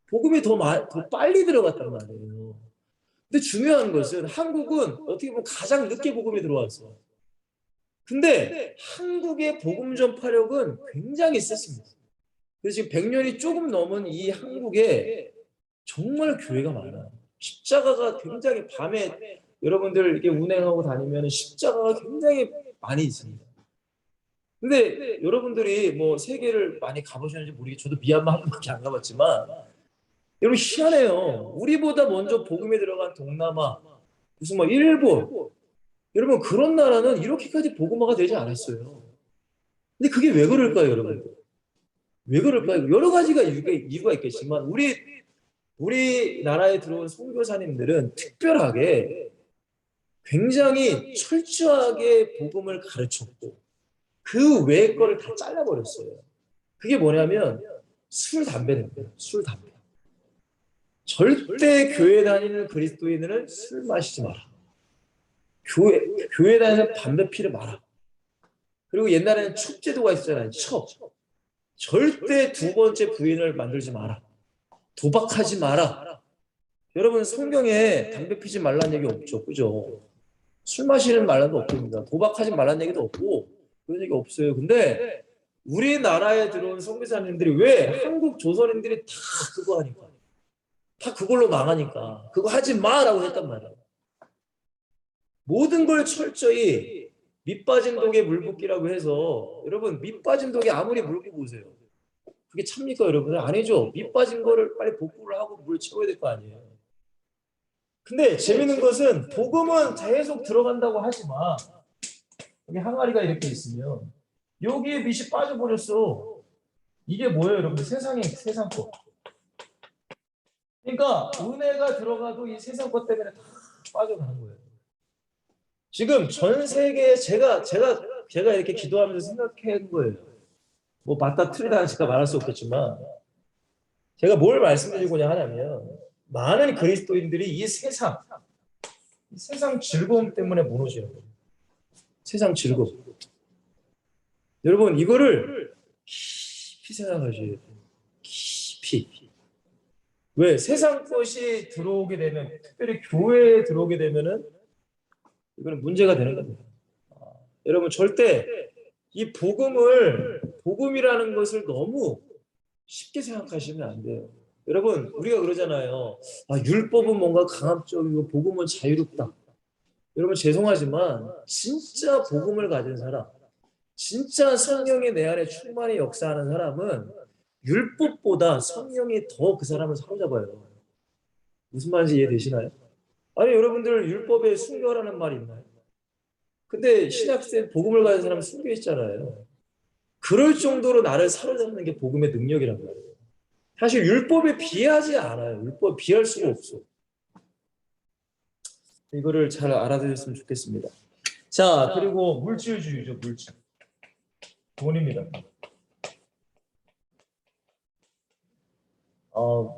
복음이 더 빨리 들어갔단 말이에요. 근데 중요한 것은 한국은 어떻게 보면 가장 늦게 복음이 들어왔어. 근데 한국의 복음 전파력은 굉장히 셌습니다. 그래서 지금 100년이 조금 넘은 이 한국에 정말 교회가 많아요. 십자가가 굉장히 밤에 여러분들 이렇게 운행하고 다니면 십자가가 굉장히 많이 있습니다. 근데 여러분들이 뭐 세계를 많이 가보셨는지 모르겠어요. 저도 미얀마 한 번밖에 안 가봤지만 여러분 희한해요. 우리보다 먼저 복음에 들어간 동남아 무슨 뭐 일본 여러분 그런 나라는 이렇게까지 복음화가 되지 않았어요. 근데 그게 왜 그럴까요, 여러분? 왜 그럴까요? 여러 가지가 이유가 있겠지만 우리나라에 들어온 선교사님들은 특별하게 굉장히 철저하게 복음을 가르쳤고 그 외의 거를 다 잘라버렸어요. 그게 뭐냐면 술, 담배입니다. 술, 담배. 절대 교회 다니는 그리스도인들은 술 마시지 마라. 교회 다니면서 담배 피지 마라. 그리고 옛날에는 첩제도가 있었잖아요. 첩. 절대 두 번째 부인을 만들지 마라. 도박하지 마라. 여러분 성경에 담배 피지 말라는 얘기 없죠. 그죠? 술 마시는 말라도 없습니다. 도박하지 말라는 얘기도 없고 그런 얘기 없어요. 근데 우리나라에 들어온 선교사님들이 왜 한국 조선인들이 다 그거 하니까 다 그걸로 망하니까 그거 하지 마라고 했단 말이에요. 모든 걸 철저히 밑빠진 독에 물 붓기라고 해서 여러분 밑빠진 독에 아무리 물 부으세요. 그게 찹니까 여러분? 아니죠. 밑빠진 거를 빨리 복구를 하고 물 채워야 될 거 아니에요. 근데 재밌는 것은 복음은 계속 들어간다고 하지만 여기 항아리가 이렇게 있으면 여기에 밑이 빠져버렸어. 이게 뭐예요 여러분? 세상 것. 그러니까 은혜가 들어가도 이 세상 것 때문에 다 빠져가는 거예요. 지금 전 세계에 제가 이렇게 기도하면서 생각한 거예요. 뭐 맞다 틀리다 제가 말할 수 없겠지만 제가 뭘 말씀드리고자 하냐면 많은 그리스도인들이 이 세상 즐거움 때문에 무너지는 거예요. 세상 즐거움. 여러분 이거를 깊이 생각하셔야 돼요. 깊이. 왜? 세상 것이 들어오게 되면 특별히 교회에 들어오게 되면은 이거는 문제가 되는 겁니다. 여러분 절대 이 복음이라는 것을 너무 쉽게 생각하시면 안 돼요. 여러분 우리가 그러잖아요. 율법은 뭔가 강압적이고 복음은 자유롭다. 여러분 죄송하지만 진짜 복음을 가진 사람, 진짜 성령이 내 안에 충만히 역사하는 사람은 율법보다 성령이 더 그 사람을 사로잡아요. 무슨 말인지 이해되시나요? 아니 여러분들 율법에 순교라는 말이 있나요? 근데 신약생 복음을 가진 사람은 순교했잖아요. 그럴 정도로 나를 사로잡는 게 복음의 능력이란 말이에요. 사실 율법에 비하지 않아요. 율법에 비할 수가 없어. 이거를 잘 알아들었으면 좋겠습니다. 자, 그리고 물질주의죠, 물질. 돈입니다.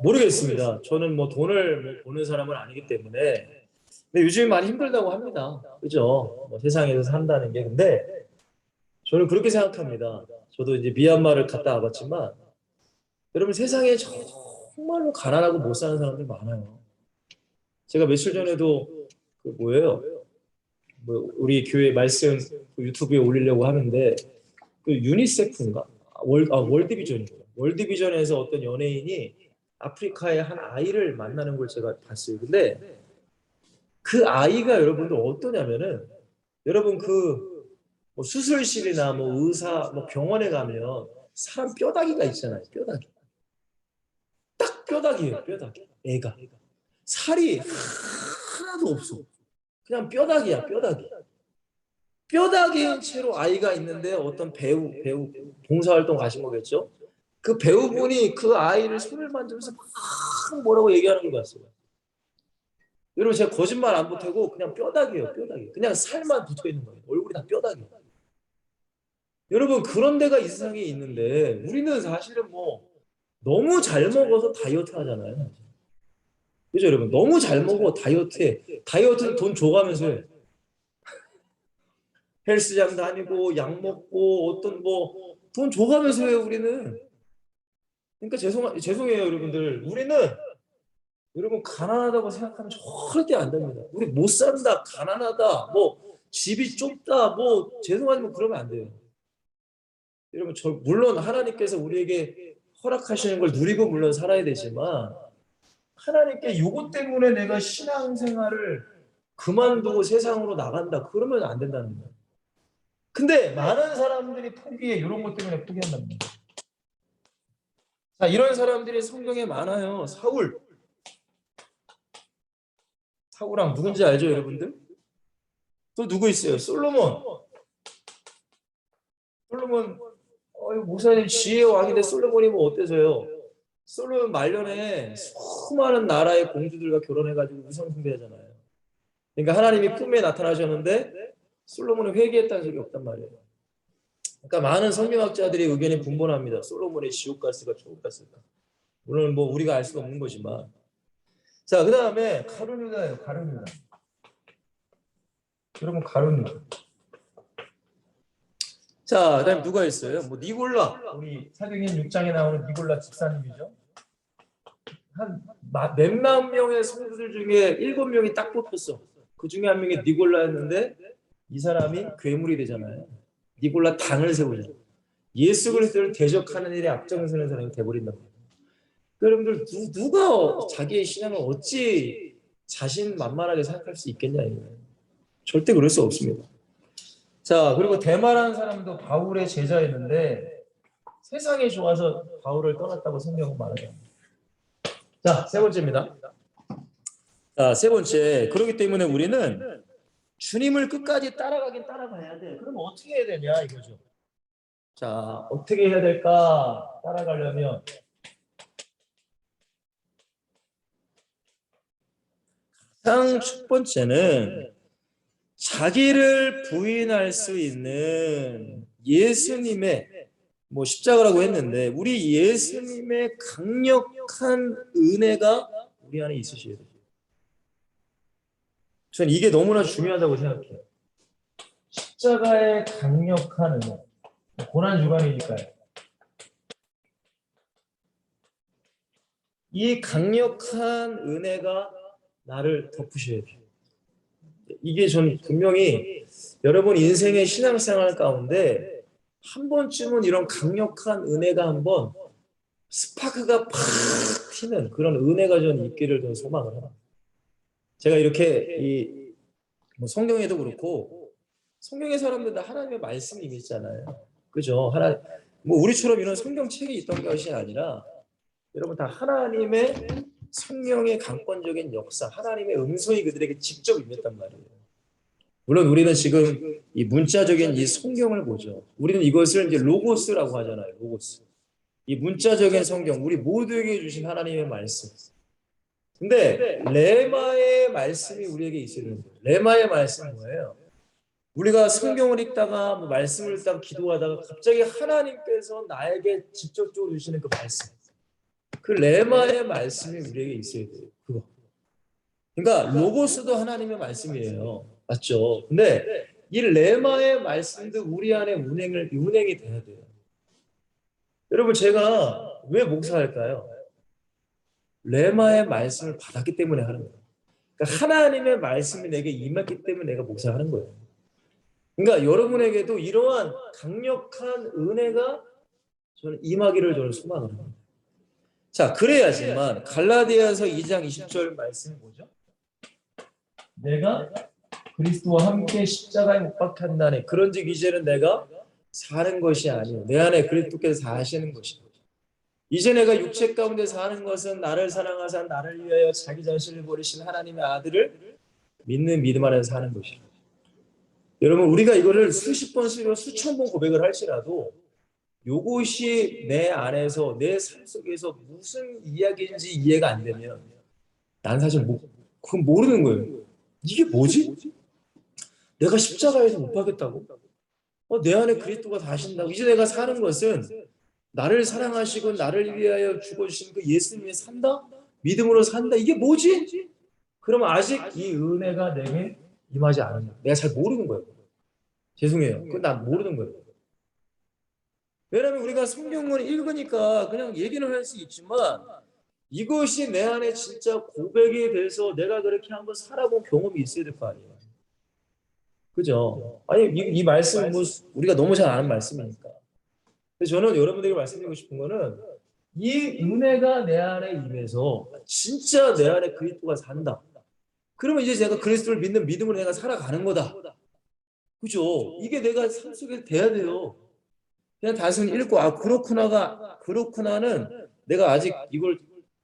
모르겠습니다. 저는 뭐 돈을 버는 사람은 아니기 때문에. 근데 요즘 많이 힘들다고 합니다. 그죠? 뭐 세상에서 산다는 게. 근데 저는 그렇게 생각합니다. 저도 이제 미얀마를 갔다 와봤지만 여러분 세상에 정말로 가난하고 못 사는 사람들 많아요. 제가 며칠 전에도 그 뭐예요? 뭐 우리 교회 말씀 유튜브에 올리려고 하는데 그 유니세프인가? 월드비전이에요. 월드비전에서 어떤 연예인이 아프리카의 한 아이를 만나는 걸 제가 봤어요. 근데 그 아이가 여러분들 어떠냐면은 여러분 뭐 수술실이나 뭐 의사 뭐 병원에 가면 사람 뼈다귀가 있잖아요. 뼈다귀. 딱 뼈다귀예요. 뼈다귀. 애가. 살이 하나도 없어. 그냥 뼈다귀야. 뼈다귀. 뼈다귀인 채로 아이가 있는데 어떤 배우 봉사활동 가신 거겠죠? 그 배우분이 그 아이를 손을 만지면서 막 뭐라고 얘기하는 것 같아요. 여러분 제가 거짓말 안 보태고 그냥 뼈다귀예요. 뼈다귀. 그냥 살만 붙어 있는 거예요. 얼굴이 다 뼈다귀. 여러분 그런 데가 이 세상에 있는데 우리는 사실은 뭐 너무 잘 먹어서 다이어트 하잖아요. 그죠, 여러분? 너무 잘 먹어, 다이어트해. 다이어트는 돈 줘가면서 해. 헬스장 다니고, 약 먹고, 어떤 뭐, 돈 줘가면서 해요, 우리는. 그러니까 죄송해요, 여러분들. 우리는, 여러분, 가난하다고 생각하면 절대 안 됩니다. 우리 못 산다, 가난하다, 뭐, 집이 좁다, 뭐, 죄송하지만 그러면 안 돼요. 여러분, 물론 하나님께서 우리에게 허락하시는 걸 누리고 물론 살아야 되지만, 하나님께 요것 때문에 내가 신앙생활을 그만두고 세상으로 나간다. 그러면 안 된다는 거예요. 근데 많은 사람들이 포기해. 이런 것 때문에 포기한답니다. 자, 이런 사람들이 성경에 많아요. 사울랑 누군지 알죠, 여러분들? 또 누구 있어요? 솔로몬. 목사님 지혜의 왕인데 솔로몬이 뭐 어때서요? 솔로몬 말년에 수많은 나라의 공주들과 결혼해가지고 우상숭배하잖아요. 그러니까 하나님이 꿈에 나타나셨는데 솔로몬은 회개했다는 소리 없단 말이에요. 그러니까 많은 성경학자들의 의견이 분분합니다. 솔로몬이 지옥 갔을까 천국 갔을까. 물론 뭐 우리가 알 수가 없는 거지만. 자, 그 다음에 가룟유다예요. 가룟유다. 여러분, 가룟유다. 자, 그다음에 누가 있어요? 뭐 니골라. 우리 사도행전 6장에 나오는 니골라 집사님이죠. 한 몇만 명의 성도들 중에 7명이 딱 뽑혔어. 그 중에 한 명이 니골라였는데 이 사람이 괴물이 되잖아요. 니골라 당을 세우죠. 예수 그리스도를 대적하는 일에 앞장서는 사람이 돼버린다고. 여러분들 누가 자기의 신앙을 어찌 자신만만하게 생각할 수 있겠냐 이거예요. 절대 그럴 수 없습니다. 자, 그리고 대마라는 사람도 바울의 제자였는데 세상이 좋아서 바울을 떠났다고 성경은 말하죠. 자, 세 번째입니다. 자, 세 번째. 그렇기 때문에 우리는 주님을 끝까지 따라가긴 따라가야 돼. 그럼 어떻게 해야 되냐 이거죠. 자, 어떻게 해야 될까? 따라가려면 가장 첫 번째는 자기를 부인할 수 있는 예수님의 뭐 십자가라고 했는데 우리 예수님의 강력한 은혜가 우리 안에 있으셔야 돼요. 저는 이게 너무나 중요하다고 생각해요. 십자가의 강력한 은혜. 고난주간이니까요. 이 강력한 은혜가 나를 덮으셔야 돼요. 이게 전 분명히 여러분 인생의 신앙생활 가운데 한 번쯤은 이런 강력한 은혜가 한번 스파크가 팍 튀는 그런 은혜가 전 있기를 좀 소망을 합니다. 제가 이렇게 뭐 성경에도 그렇고 성경의 사람들 다 하나님의 말씀이 있잖아요. 그죠? 뭐 우리처럼 이런 성경책이 있던 것이 아니라 여러분 다 하나님의 성령의 강권적인 역사, 하나님의 음성이 그들에게 직접 임했단 말이에요. 물론 우리는 지금 이 문자적인 이 성경을 보죠. 우리는 이것을 이제 로고스라고 하잖아요. 로고스. 이 문자적인 성경, 우리 모두에게 주신 하나님의 말씀. 근데 레마의 말씀이 우리에게 있어야 되는 거예요. 레마의 말씀은 뭐예요? 우리가 성경을 읽다가 뭐 말씀을 읽다가 기도하다가 갑자기 하나님께서 나에게 직접적으로 주시는 그 말씀. 그 레마의 말씀이 우리에게 있어야 돼요. 그거. 그러니까 로고스도 하나님의 말씀이에요. 맞죠? 근데 이 레마의 말씀도 우리 안에 운행이 돼야 돼요. 여러분 제가 왜 목사할까요? 레마의 말씀을 받았기 때문에 하는 거예요. 그러니까 하나님의 말씀이 내게 임했기 때문에 내가 목사하는 거예요. 그러니까 여러분에게도 이러한 강력한 은혜가 저는 임하기를 저는 소망을 합니다. 자, 그래야지만 갈라디아서 2장 20절 말씀이 뭐죠? 내가 그리스도와 함께 십자가에 못 박혔나니 그런즉 이제는 내가 사는 것이 아니요 내 안에 그리스도께서 사시는 것이다. 이제 내가 육체 가운데 사는 것은 나를 사랑하사 나를 위하여 자기 자신을 버리신 하나님의 아들을 믿는 믿음 안에서 사는 것이다. 여러분 우리가 이거를 수십 번 수천 번 고백을 할지라도 이것이 내 안에서 내 삶 속에서 무슨 이야기인지 이해가 안 되면 난 사실 그건 모르는 거예요. 이게 뭐지? 내가 십자가에서 못 박겠다고? 내 안에 그리스도가 사신다고? 이제 내가 사는 것은 나를 사랑하시고 나를 위하여 죽어주신 그 예수님이 산다? 믿음으로 산다. 이게 뭐지? 그러면 아직 이 은혜가 내게 임하지 않은 거야. 내가 잘 모르는 거예요. 죄송해요. 그건 난 모르는 거예요. 왜냐하면 우리가 성경을 읽으니까 그냥 얘기는 할 수 있지만 이것이 내 안에 진짜 고백이 돼서 내가 그렇게 한번 살아본 경험이 있어야 될 거 아니에요. 그죠? 아니 이 말씀은 뭐 우리가 너무 잘 아는 말씀이니까. 그래서 저는 여러분들에게 말씀드리고 싶은 거는 이 은혜가 내 안에 임해서 진짜 내 안에 그리스도가 산다. 그러면 이제 제가 그리스도를 믿는 믿음으로 내가 살아가는 거다. 그죠? 이게 내가 삶 속에 돼야 돼요. 그냥 단순히 읽고 그렇구나는 내가 아직 이걸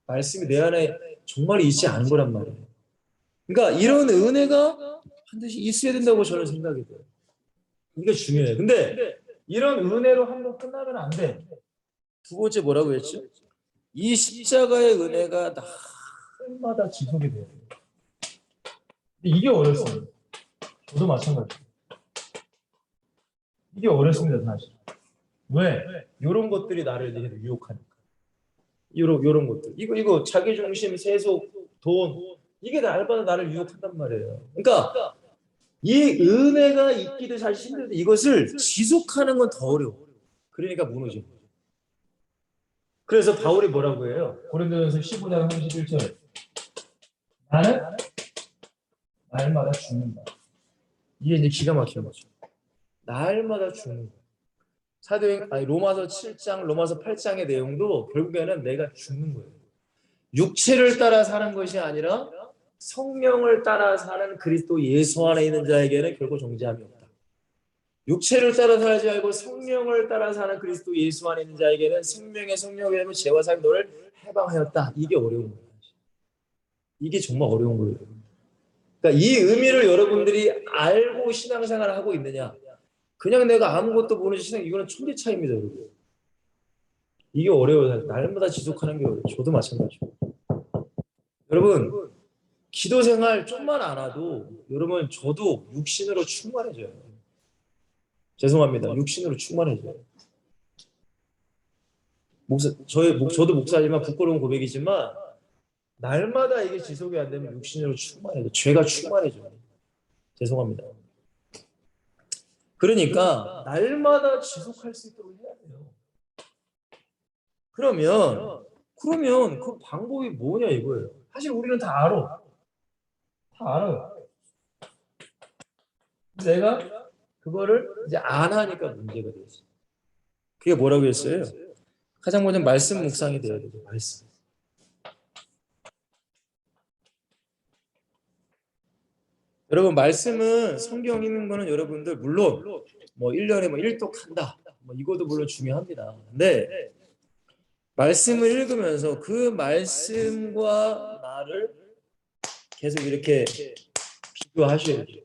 말씀이 내 안에 정말 있지 않은 거란 말이에요. 그러니까 이런 은혜가 반드시 있어야 된다고 저는 생각이 돼요. 이게 중요해요. 근데 이런 은혜로 한번 끝나면 안 돼. 두 번째 뭐라고 했죠? 이 십자가의 은혜가 날마다 지속이 돼요. 근데 이게 어렵습니다. 저도 마찬가지예요. 이게 어렵습니다, 사실. 왜? 이런 것들이 나를 유혹하니까. 이런 것들. 이거 자기중심, 세속, 돈. 이게 날마다 나를 유혹한단 말이에요. 그러니까 이 은혜가 있기도 사실 힘든데 이것을 지속하는 건 더 어려워. 그러니까 무너져. 그래서 바울이 뭐라고 해요? 고린도전서 15장 31절. 나는 날마다 죽는다. 이게 이제 기가 막힌 거죠. 날마다 죽는 거야. 로마서 7장, 로마서 8장의 내용도 결국에는 내가 죽는 거예요. 육체를 따라 사는 것이 아니라 성령을 따라 사는 그리스도 예수 안에 있는 자에게는 결코 정죄함이 없다. 육체를 따라 살지 말고 성령을 따라 사는 그리스도 예수 안에 있는 자에게는 생명의 성령이 되면 죄와 사함 너를 해방하였다. 이게 어려운 거예요. 이게 정말 어려운 거예요. 그러니까 이 의미를 여러분들이 알고 신앙생활을 하고 있느냐? 그냥 내가 아무것도 모르는 신앙, 이거는 천지 차이입니다, 여러분. 이게 어려워요. 날마다 지속하는 게 어려워요. 저도 마찬가지고. 여러분, 기도 생활 좀만 안 와도 여러분 저도 육신으로 충만해져요. 죄송합니다. 육신으로 충만해져요. 저도 목사지만 부끄러운 고백이지만 날마다 이게 지속이 안 되면 육신으로 충만해져. 죄가 충만해져요. 죄송합니다. 그러니까 날마다 지속할 수 있도록 해야 돼요. 그러면 그 방법이 뭐냐 이거예요. 사실 우리는 다 알아. 다 알아요. 내가 그거를 이제 안 하니까 문제가 되었어요. 그게 뭐라고 했어요? 가장 먼저 말씀 묵상이 돼야 돼요. 말씀. 여러분 말씀은 성경 읽는 거는 여러분들 물론 뭐 1년에 뭐 1독한다. 뭐 이것도 물론 중요합니다. 근데 말씀을 읽으면서 그 말씀과 나를 계속 이렇게 비교하셔야 돼요.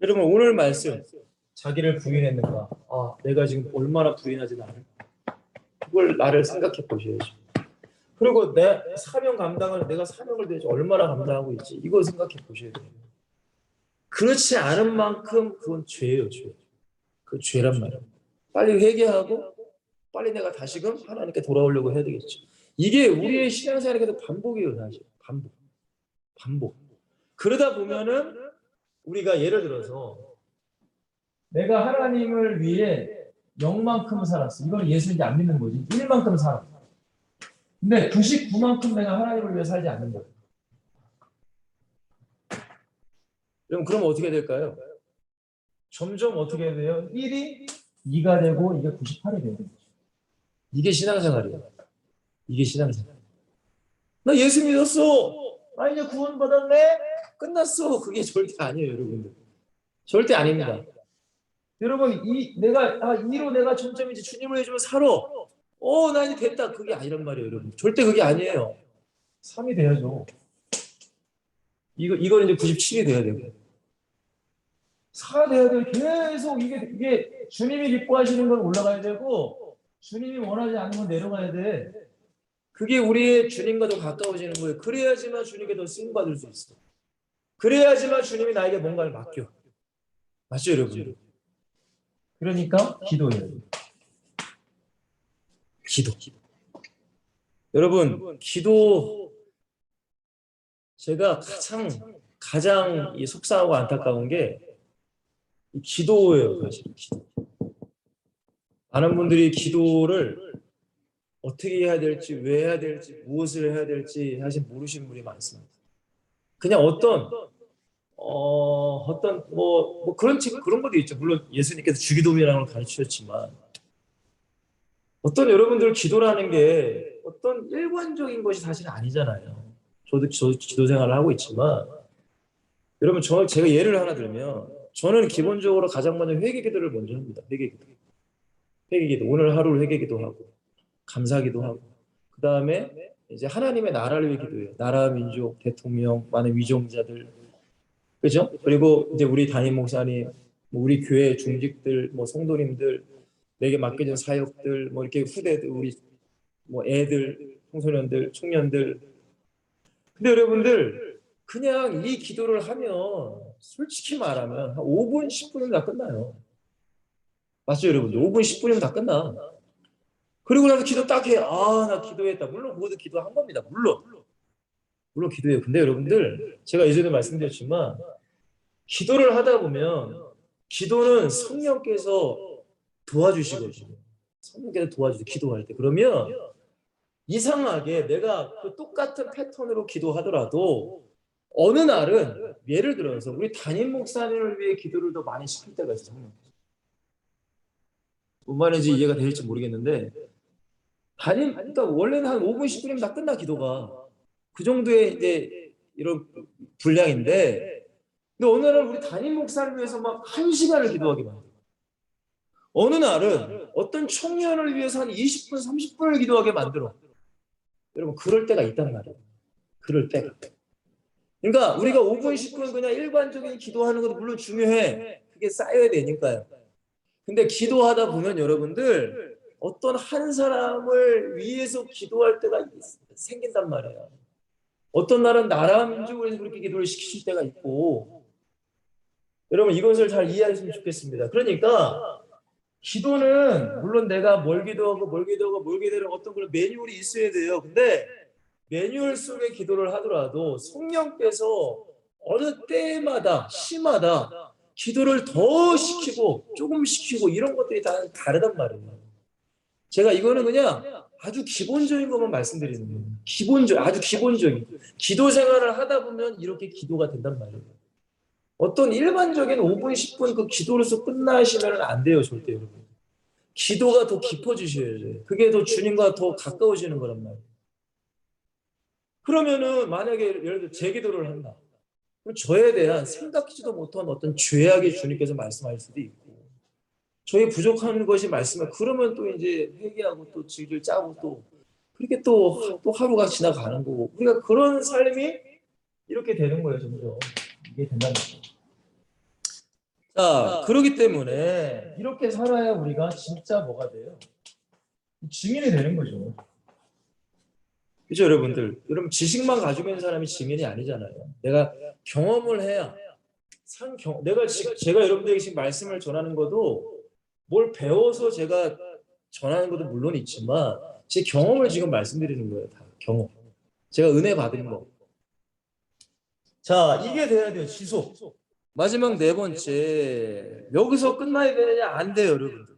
여러분 오늘 말씀 자기를 부인했는가? 내가 지금 얼마나 부인하지 나를? 그걸 나를 생각해 보셔야죠. 그리고 내 사명 감당을 내가 사명을 대해서 얼마나 감당하고 있지? 이거 생각해 보셔야 돼요. 그렇지 않은 만큼 그건 죄예요, 죄. 그 죄란 말이에요. 빨리 회개하고 빨리 내가 다시금 하나님께 돌아오려고 해야 되겠죠. 이게 우리의 신앙생활에도 반복이에요, 사실. 반복. 그러다 보면은 우리가 예를 들어서 내가 하나님을 위해 0만큼 살았어. 이건 예수님이 안 믿는 거지. 1만큼 살았어. 근데 99만큼 내가 하나님을 위해 살지 않는 거예요. 그럼 어떻게 될까요? 점점 어떻게 돼요? 1이 2가 되고 이게 98이 되는 거죠. 이게 신앙생활이에요. 이게 신앙생활. 나 예수 믿었어. 나 이제 구원받았네. 끝났어. 그게 절대 아니에요, 여러분들. 절대 아닙니다. 여러분, 내가 2로 내가 점점 이제 주님을 해주면 살아. 나 이제 됐다. 그게 아니란 말이에요, 여러분. 절대 그게 아니에요. 3이 돼야죠. 이건 이제 97이 돼야 되고. 4가 돼야 돼요. 계속 이게 주님이 기뻐하시는 건 올라가야 되고, 주님이 원하지 않는 건 내려가야 돼. 그게 우리의 주님과 더 가까워지는 거예요. 그래야지만 주님께 더 쓰임받을 수 있어. 그래야지만 주님이 나에게 뭔가를 맡겨. 맞죠, 여러분? 그러니까 기도해야 돼요. 기도. 여러분, 기도 제가 가장 이 속상하고 안타까운 게 이 기도예요, 사실. 기도. 많은 분들이 기도를 어떻게 해야 될지, 왜 해야 될지, 무엇을 해야 될지 사실 모르시는 분이 많습니다. 그냥 어떤 그런 것도 있죠. 물론 예수님께서 주기도문이라는 걸 가르치셨지만 어떤 여러분들 기도라는 게 어떤 일관적인 것이 사실 아니잖아요. 저도 기도 생활을 하고 있지만 여러분 제가 예를 하나 들면 저는 기본적으로 가장 먼저 회개 기도를 먼저 합니다. 회개 기도. 오늘 하루를 회개 기도하고 감사기도 하고 그 다음에 이제 하나님의 나라를 위해 기도해요. 나라, 민족, 대통령, 많은 위종자들, 그죠? 그리고 이제 우리 담임 목사님, 뭐 우리 교회 중직들, 뭐 성도님들, 내게 맡겨진 사역들, 뭐 이렇게 후대들, 우리 뭐 애들, 청소년들, 청년들. 근데 여러분들 그냥 이 기도를 하면 솔직히 말하면 한 5분, 10분이면 다 끝나요. 맞죠, 여러분들? 5분, 10분이면 다 끝나. 그리고 나서 기도 딱 해. 아, 나 기도했다. 물론 그것도 기도한 겁니다. 물론 기도해요. 근데 여러분들 제가 예전에 말씀드렸지만 기도를 하다 보면 기도는 성령께서 도와주시거든요. 성령께서 도와주세요. 기도할 때. 그러면 이상하게 내가 그 똑같은 패턴으로 기도하더라도 어느 날은 예를 들어서 우리 담임 목사님을 위해 기도를 더 많이 시킬 때가 있어요. 성령께서. 뭔 말인지 이해가 될지 모르겠는데 그러니까 원래는 한 5분, 10분이면 다 끝나 기도가. 그 정도의 이제 이런 분량인데 근데 어느 날은 우리 담임 목사를 위해서 막 1시간을 기도하게 만들어요. 어느 날은 어떤 청년을 위해서 한 20분, 30분을 기도하게 만들어. 여러분 그럴 때가 있단 말이에요. 그럴 때가. 그러니까 우리가 5분, 10분 그냥 일관적인 기도하는 것도 물론 중요해. 그게 쌓여야 되니까요. 근데 기도하다 보면 여러분들 어떤 한 사람을 위해서 기도할 때가 생긴단 말이에요. 어떤 날은 나라 민족을 위해서 그렇게 기도를 시키실 때가 있고 여러분 이것을 잘 이해하셨으면 좋겠습니다. 그러니까 기도는 물론 내가 뭘 기도하고 어떤 그런 매뉴얼이 있어야 돼요. 근데 매뉴얼 속의 기도를 하더라도 성령께서 어느 때마다 시마다 기도를 더 시키고 조금 시키고 이런 것들이 다 다르단 말이에요. 제가 이거는 그냥 아주 기본적인 것만 말씀드리는 거예요. 아주 기본적인. 기도 생활을 하다 보면 이렇게 기도가 된단 말이에요. 어떤 일반적인 5분, 10분 그 기도로서 끝나시면 안 돼요, 절대 여러분. 기도가 더 깊어지셔야 돼요. 그게 더 주님과 더 가까워지는 거란 말이에요. 그러면은 만약에 예를 들어 제 기도를 한다. 그럼 저에 대한 생각지도 못한 어떤 죄악의 주님께서 말씀하실 수도 있고 저희 부족한 것이 말씀을 그러면 또 이제 회개하고 또 질질 짜고 또 그렇게 또 하루가 지나가는 거고 우리가 그런 삶이 이렇게 되는 거예요 점점 이게 된다는 거죠. 자 그렇기 때문에 이렇게 살아야 우리가 진짜 뭐가 돼요? 증인이 되는 거죠. 그죠 여러분들? 여러분 지식만 가지고 있는 사람이 증인이 아니잖아요. 내가 경험을 해야 제가 여러분들에게 지금 말씀을 전하는 것도 뭘 배워서 제가 전하는 것도 물론 있지만 제 경험을 지금 말씀드리는 거예요. 다 경험. 제가 은혜 받은 거. 자, 이게 돼야 돼요. 지속. 마지막 네 번째. 여기서 끝나야 되느냐? 안 돼요, 여러분들.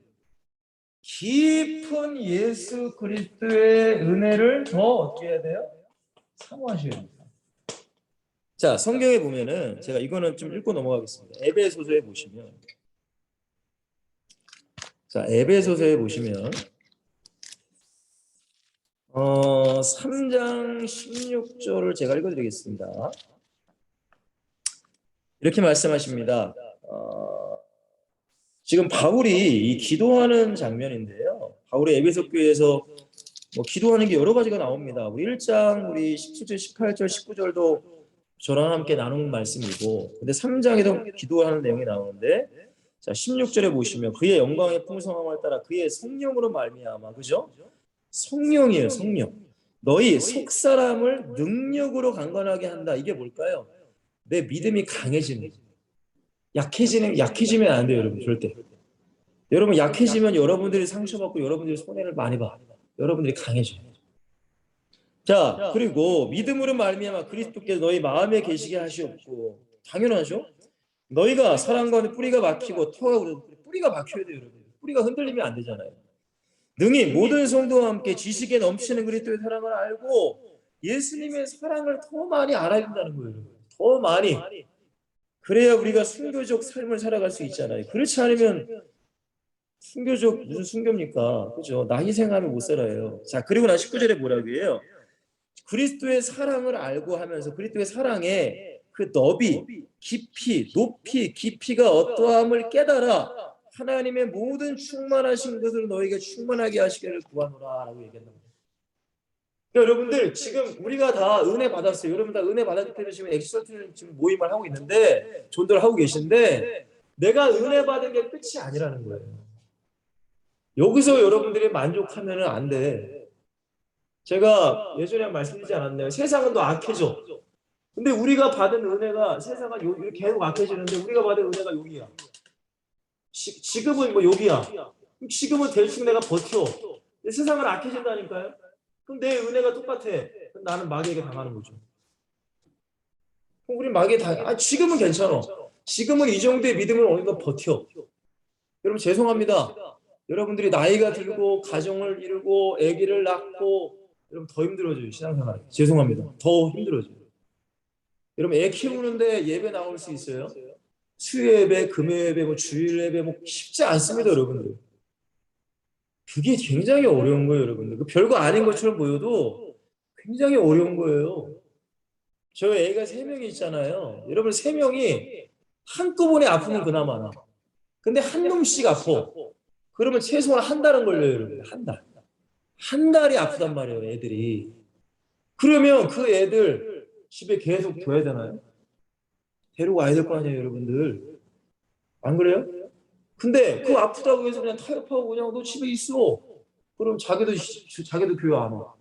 깊은 예수 그리스도의 은혜를 더 어떻게 해야 돼요? 사모하셔야 됩니다. 자, 성경에 보면은 제가 이거는 좀 읽고 넘어가겠습니다. 에베소서에 보시면 자, 에베소서에 보시면 3장 16절을 제가 읽어드리겠습니다. 이렇게 말씀하십니다. 지금 바울이 이 기도하는 장면인데요. 바울이 에베소 교회에서 뭐 기도하는 게 여러 가지가 나옵니다. 우리 1장, 우리 17절, 18절, 19절도 저랑 함께 나눈 말씀이고, 근데 3장에도 기도하는 내용이 나오는데, 자 16절에 보시면 그의 영광의 풍성함을 따라 그의 성령으로 말미암아, 그죠? 성령이에요, 성령. 너희 속 사람을 능력으로 강건하게 한다. 이게 뭘까요? 내 믿음이 강해지는. 약해지면 안 돼요, 여러분. 절대. 여러분 약해지면 여러분들이 상처받고 여러분들이 손해를 많이 봐. 여러분들이 강해져요. 자, 그리고 믿음으로 말미암아 그리스도께서 너희 마음에 계시게 하시옵고, 당연하죠. 너희가 사랑 가운데 뿌리가 막히고 터가 오르 뿌리가 막혀야 돼요, 여러분. 뿌리가 흔들리면 안 되잖아요. 능히 모든 성도와 함께 지식에 넘치는 그리스도의 사랑을 알고 예수님의 사랑을 더 많이 알아야 된다는 거예요, 여러분. 더 많이. 그래야 우리가 순교적 삶을 살아갈 수 있잖아요. 그렇지 않으면 순교적 무슨 순교입니까? 그죠? 나 희생하면 못 살아요. 자, 그리고 나 19절에 뭐라고 해요? 그리스도의 사랑을 알고 하면서 그리스도의 사랑의 그 너비, 깊이, 높이, 깊이가 어떠함을 깨달아 하나님의 모든 충만하신 것을 너에게 충만하게 하시기를 구하노라 라고 얘기한다. 그러니까 여러분들 지금 우리가 다 은혜 받았어요. 여러분 다 은혜 받았기 때문에 지금 엑스터트는 지금 모임을 하고 있는데 존도를 하고 계신데 내가 은혜 받은 게 끝이 아니라는 거예요. 여기서 여러분들이 만족하면 안 돼. 제가 예전에 말씀드리지 않았나요? 세상은 더 악해져. 근데 우리가 받은 은혜가 세상은 이렇게 계속 악해지는데 우리가 받은 은혜가 여기야. 지금은 뭐 여기야. 지금은 대충 내가 버텨. 근데 세상은 악해진다니까요. 그럼 내 은혜가 똑같아. 그럼 나는 마귀에게 당하는 거죠. 그럼 우리 마귀에 지금은 괜찮아. 지금은 이 정도의 믿음을 어느 정도 버텨. 여러분 죄송합니다. 여러분들이 나이가 들고 가정을 이루고 아기를 낳고 여러분 더 힘들어져요. 신앙생활. 죄송합니다. 더 힘들어져요. 여러분 애 키우는데 예배 나올 수 있어요? 수요 예배, 금요 예배, 뭐 주일 예배 뭐 쉽지 않습니다, 여러분들. 그게 굉장히 어려운 거예요, 여러분들. 그 별거 아닌 것처럼 보여도 굉장히 어려운 거예요. 저 애가 3명이 있잖아요. 여러분 3명이 한꺼번에 아프면 그나마 나. 근데 한 놈씩 아파. 그러면 최소한 한 달은 걸려요, 여러분. 한 달. 한 달이 아프단 말이에요, 애들이. 그러면 그 애들 집에 계속 둬야 되나요? 데리고 와야 될 거 아니에요, 여러분들. 안 그래요? 근데 그 아프다고 해서 그냥 타협하고 그냥 너 집에 있어. 그럼 자기도 교회 안 와.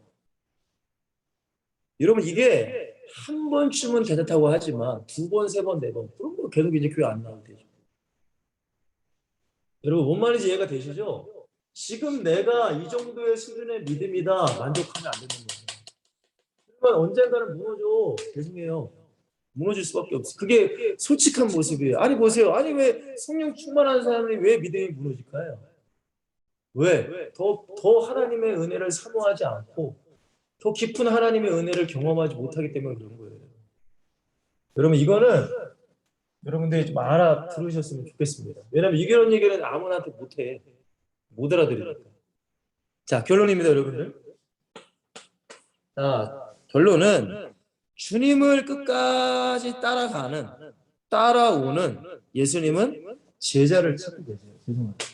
여러분 이게 한 번쯤은 괜찮다고 하지만 2번, 3번, 4번 그럼 뭐 계속 이제 교회 안 나오면 되죠. 여러분 뭔 말인지 이해가 되시죠? 지금 내가 이 정도의 수준의 믿음이다 만족하면 안 되는 거예요. 그러면 언젠가는 무너져. 죄송해요. 무너질 수밖에 없어. 그게 솔직한 모습이에요. 아니 보세요. 아니 왜 성령 충만한 사람이 왜 믿음이 무너질까요? 왜? 더 하나님의 은혜를 사모하지 않고 더 깊은 하나님의 은혜를 경험하지 못하기 때문에 그런 거예요. 여러분 이거는 여러분들이 좀 알아들으셨으면 좋겠습니다. 왜냐하면 이런 얘기는 아무나한테 못해. 못 알아들으니까. 자, 결론입니다, 여러분들. 자, 결론은 주님을 끝까지 따라오는 예수님은 제자를 찾고 계세요. 죄송합니다.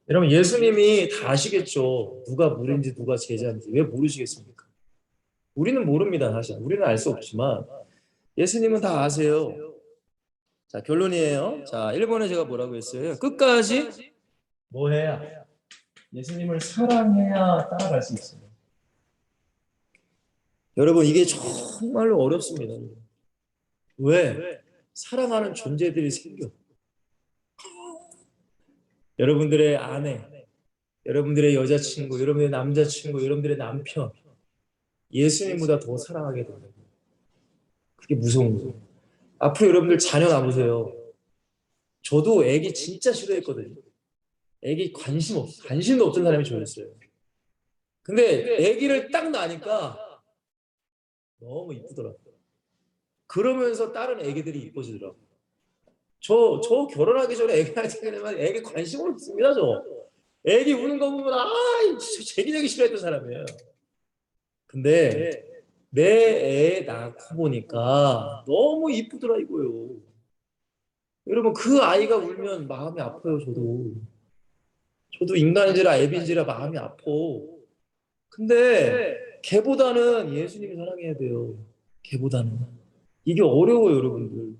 여러분 예수님이 다 아시겠죠. 누가 물인지 누가 제자인지. 왜 모르시겠습니까? 우리는 모릅니다. 사실 우리는 알 수 없지만 예수님은 다 아세요. 자, 결론이에요. 자, 1번에 제가 뭐라고 했어요? 끝까지 뭐 해야? 예수님을 사랑해야 따라갈 수 있어요. 여러분 이게 정말로 어렵습니다. 왜? 사랑하는 존재들이 생겨. 여러분들의 아내, 여러분들의 여자친구, 여러분들의 남자친구, 여러분들의 남편 예수님보다 더 사랑하게 된다. 그게 무서운 거예요. 앞으로 여러분들 자녀 낳으세요. 저도 애기 진짜 싫어했거든요. 애기 관심도 없던 사람이 저였어요. 근데 애기를 딱 낳으니까 너무 이쁘더라고요. 그러면서 다른 애기들이 이뻐지더라고요. 저 결혼하기 전에 애기 할 때는 애기 관심 없습니다, 저. 애기 우는 거 보면, 제기적이 싫어했던 사람이에요. 근데 내 애 낳고 보니까 너무 이쁘더라, 이거요. 여러분, 그 아이가 울면 마음이 아파요, 저도. 저도 인간인지라 애비인지라 마음이 아파. 근데 걔보다는 예수님이 사랑해야 돼요. 걔보다는. 이게 어려워요, 여러분들.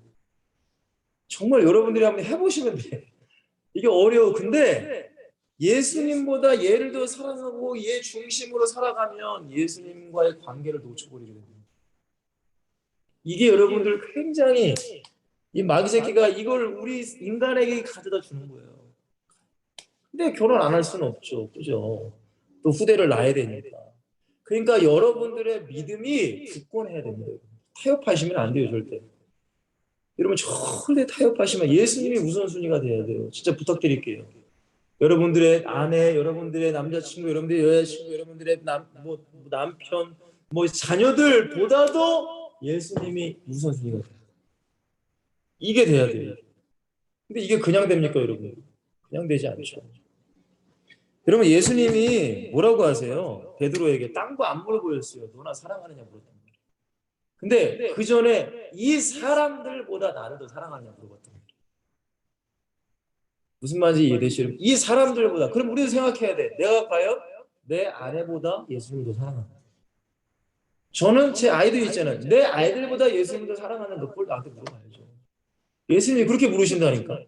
정말 여러분들이 한번 해보시면 돼. 이게 어려워. 근데 예수님보다 얘를 더 사랑하고 얘 중심으로 살아가면 예수님과의 관계를 놓쳐버리게 됩니다. 이게 여러분들 굉장히 이 마귀 새끼가 이걸 우리 인간에게 가져다 주는 거예요. 근데 결혼 안 할 수는 없죠. 그죠? 또 후대를 낳아야 되니까. 그러니까 여러분들의 믿음이 굳건해야 됩니다. 타협하시면 안 돼요, 절대. 여러분 절대 타협하시면 예수님이 우선순위가 돼야 돼요. 진짜 부탁드릴게요. 여러분들의 아내, 여러분들의 남자친구, 여러분들의 여자친구, 여러분들의 남편, 자녀들보다도 예수님이 우선순위가 돼요. 이게 돼야 돼요. 근데 이게 그냥 됩니까, 여러분? 그냥 되지 않죠. 여러분, 예수님이 뭐라고 하세요? 베드로에게 땅과 안물을 보였어요. 너나 사랑하느냐 물었단 말이에요. 근데 그 전에 이 사람들보다 나를 더 사랑하느냐 물어봤단 말이에요. 무슨 말인지 이해되시죠? 이 사람들보다. 그럼 우리도 생각해야 돼. 내가 과연 내 아내보다 예수님을 더 사랑하나? 저는 제 아이들 있잖아요. 내 아이들보다 예수님을 더 사랑하는 너 꼴 나한테 물어봐야죠. 예수님이 그렇게 물으신다니까.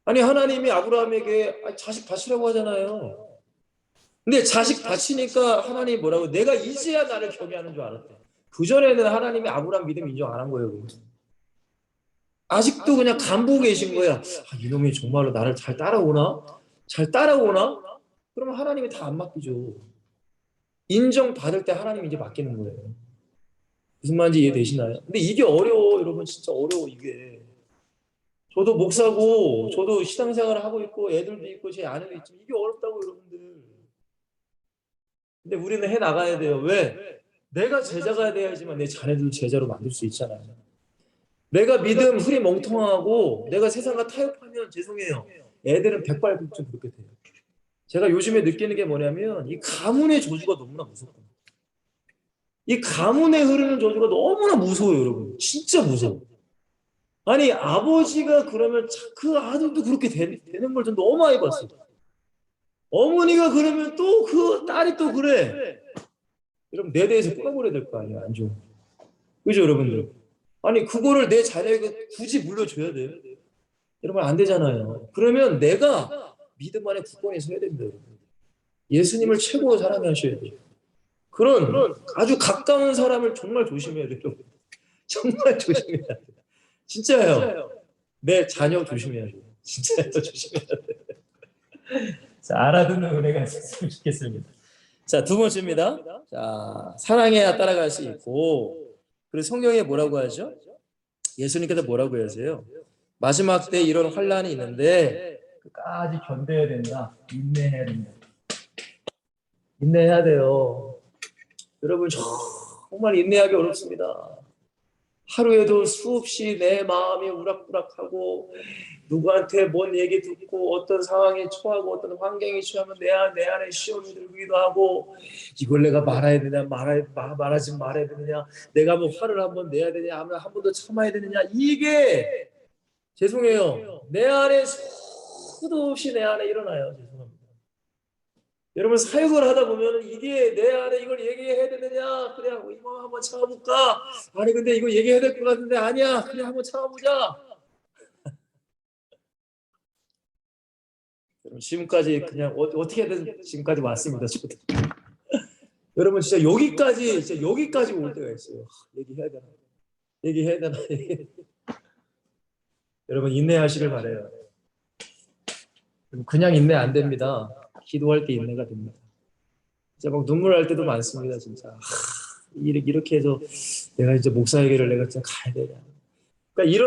아니 하나님이 아브라함에게 자식 바치라고 하잖아요. 근데 자식 바치니까 하나님이 뭐라고? 내가 이제야 나를 경외하는 줄 알았대. 그전에는 하나님이 아브라함 믿음 인정 안 한 거예요. 아직도 그냥 간보고 계신 거야. 이놈이 정말로 나를 잘 따라오나? 잘 따라오나? 그러면 하나님이 다 안 맡기죠. 인정받을 때 하나님이 이제 맡기는 거예요. 무슨 말인지 이해되시나요? 근데 이게 어려워, 여러분. 진짜 어려워, 이게. 저도 목사고, 저도 신앙생활을 하고 있고, 애들도 있고, 제 아내도 있지만, 이게 어렵다고, 여러분들. 근데 우리는 해 나가야 돼요. 왜? 내가 제자가 돼야지만 내 자녀들 제자로 만들 수 있잖아요. 내가 믿음 흐리멍텅하고, 내가 세상과 타협하면 죄송해요. 애들은 백발백중 그렇게 돼요. 제가 요즘에 느끼는 게 뭐냐면, 이 가문의 저주가 너무나 무섭고, 이 가문에 흐르는 저주가 너무나 무서워요, 여러분. 진짜 무서워. 아니 아버지가 그러면 그 아들도 그렇게 되는 걸 전 너무 많이 봤어요. 어머니가 그러면 또 그 딸이 또 그래. 여러분 내 대해서 끊어버려야 될 거 아니에요. 안 좋은. 그죠 여러분들? 아니 그거를 내 자녀에게 굳이 물려줘야 돼요? 여러분 안 되잖아요. 그러면 내가 믿음 안에 굳건히 서야 됩니다. 여러분. 예수님을 최고로 사랑하셔야 돼요. 그런 아주 가까운 사람을 정말 조심해야 돼요. 정말 조심해야 돼요. 진짜요. 내 자녀 조심해야 돼요. 진짜요. 조심해야 돼요. 자, 알아듣는 은혜가 있었으면 좋겠습니다. 자, 두 번째입니다. 자, 사랑해야 따라갈 수 있고, 그리고 성경에 뭐라고 하죠? 예수님께서 뭐라고 하세요? 마지막 때 이런 환란이 있는데 끝까지 견뎌야 된다. 인내해야 된다. 인내해야 돼요. 여러분 정말 인내하기 어렵습니다. 하루에도 수없이 내 마음이 우락부락하고 누구한테 뭔 얘기 듣고 어떤 상황에 처하고 어떤 환경에 처하면 내 안에 시험이 들기도 하고 이걸 내가 말해야 되냐 말하지 말아야 되느냐 내가 뭐 화를 한번 내야 되냐 한 번 더 참아야 되느냐 이게 죄송해요. 내 안에 수도 없이 내 안에 일어나요. 죄송합니다. 여러분 사역을 하다 보면 이게 내 안에 이걸 얘기해야 되느냐 그냥 이거 한번 참아볼까 아니 근데 이거 얘기해야 될 것 같은데 아니야 그냥 한번 참아보자. 여러분 지금까지 그냥 어떻게든 지금까지 왔습니다. 저도. 여러분 진짜 여기까지 올 때가 있어요. 얘기해야 되나 여러분 인내하시길 바래요. 그냥 인내 안 됩니다. 기도할 때 인내가 됩니다. 진짜 막 눈물 날 때도 많습니다. 진짜 이렇게 해서 내가 이제 목사에게를 내가 진짜 가야 되냐. 그러니까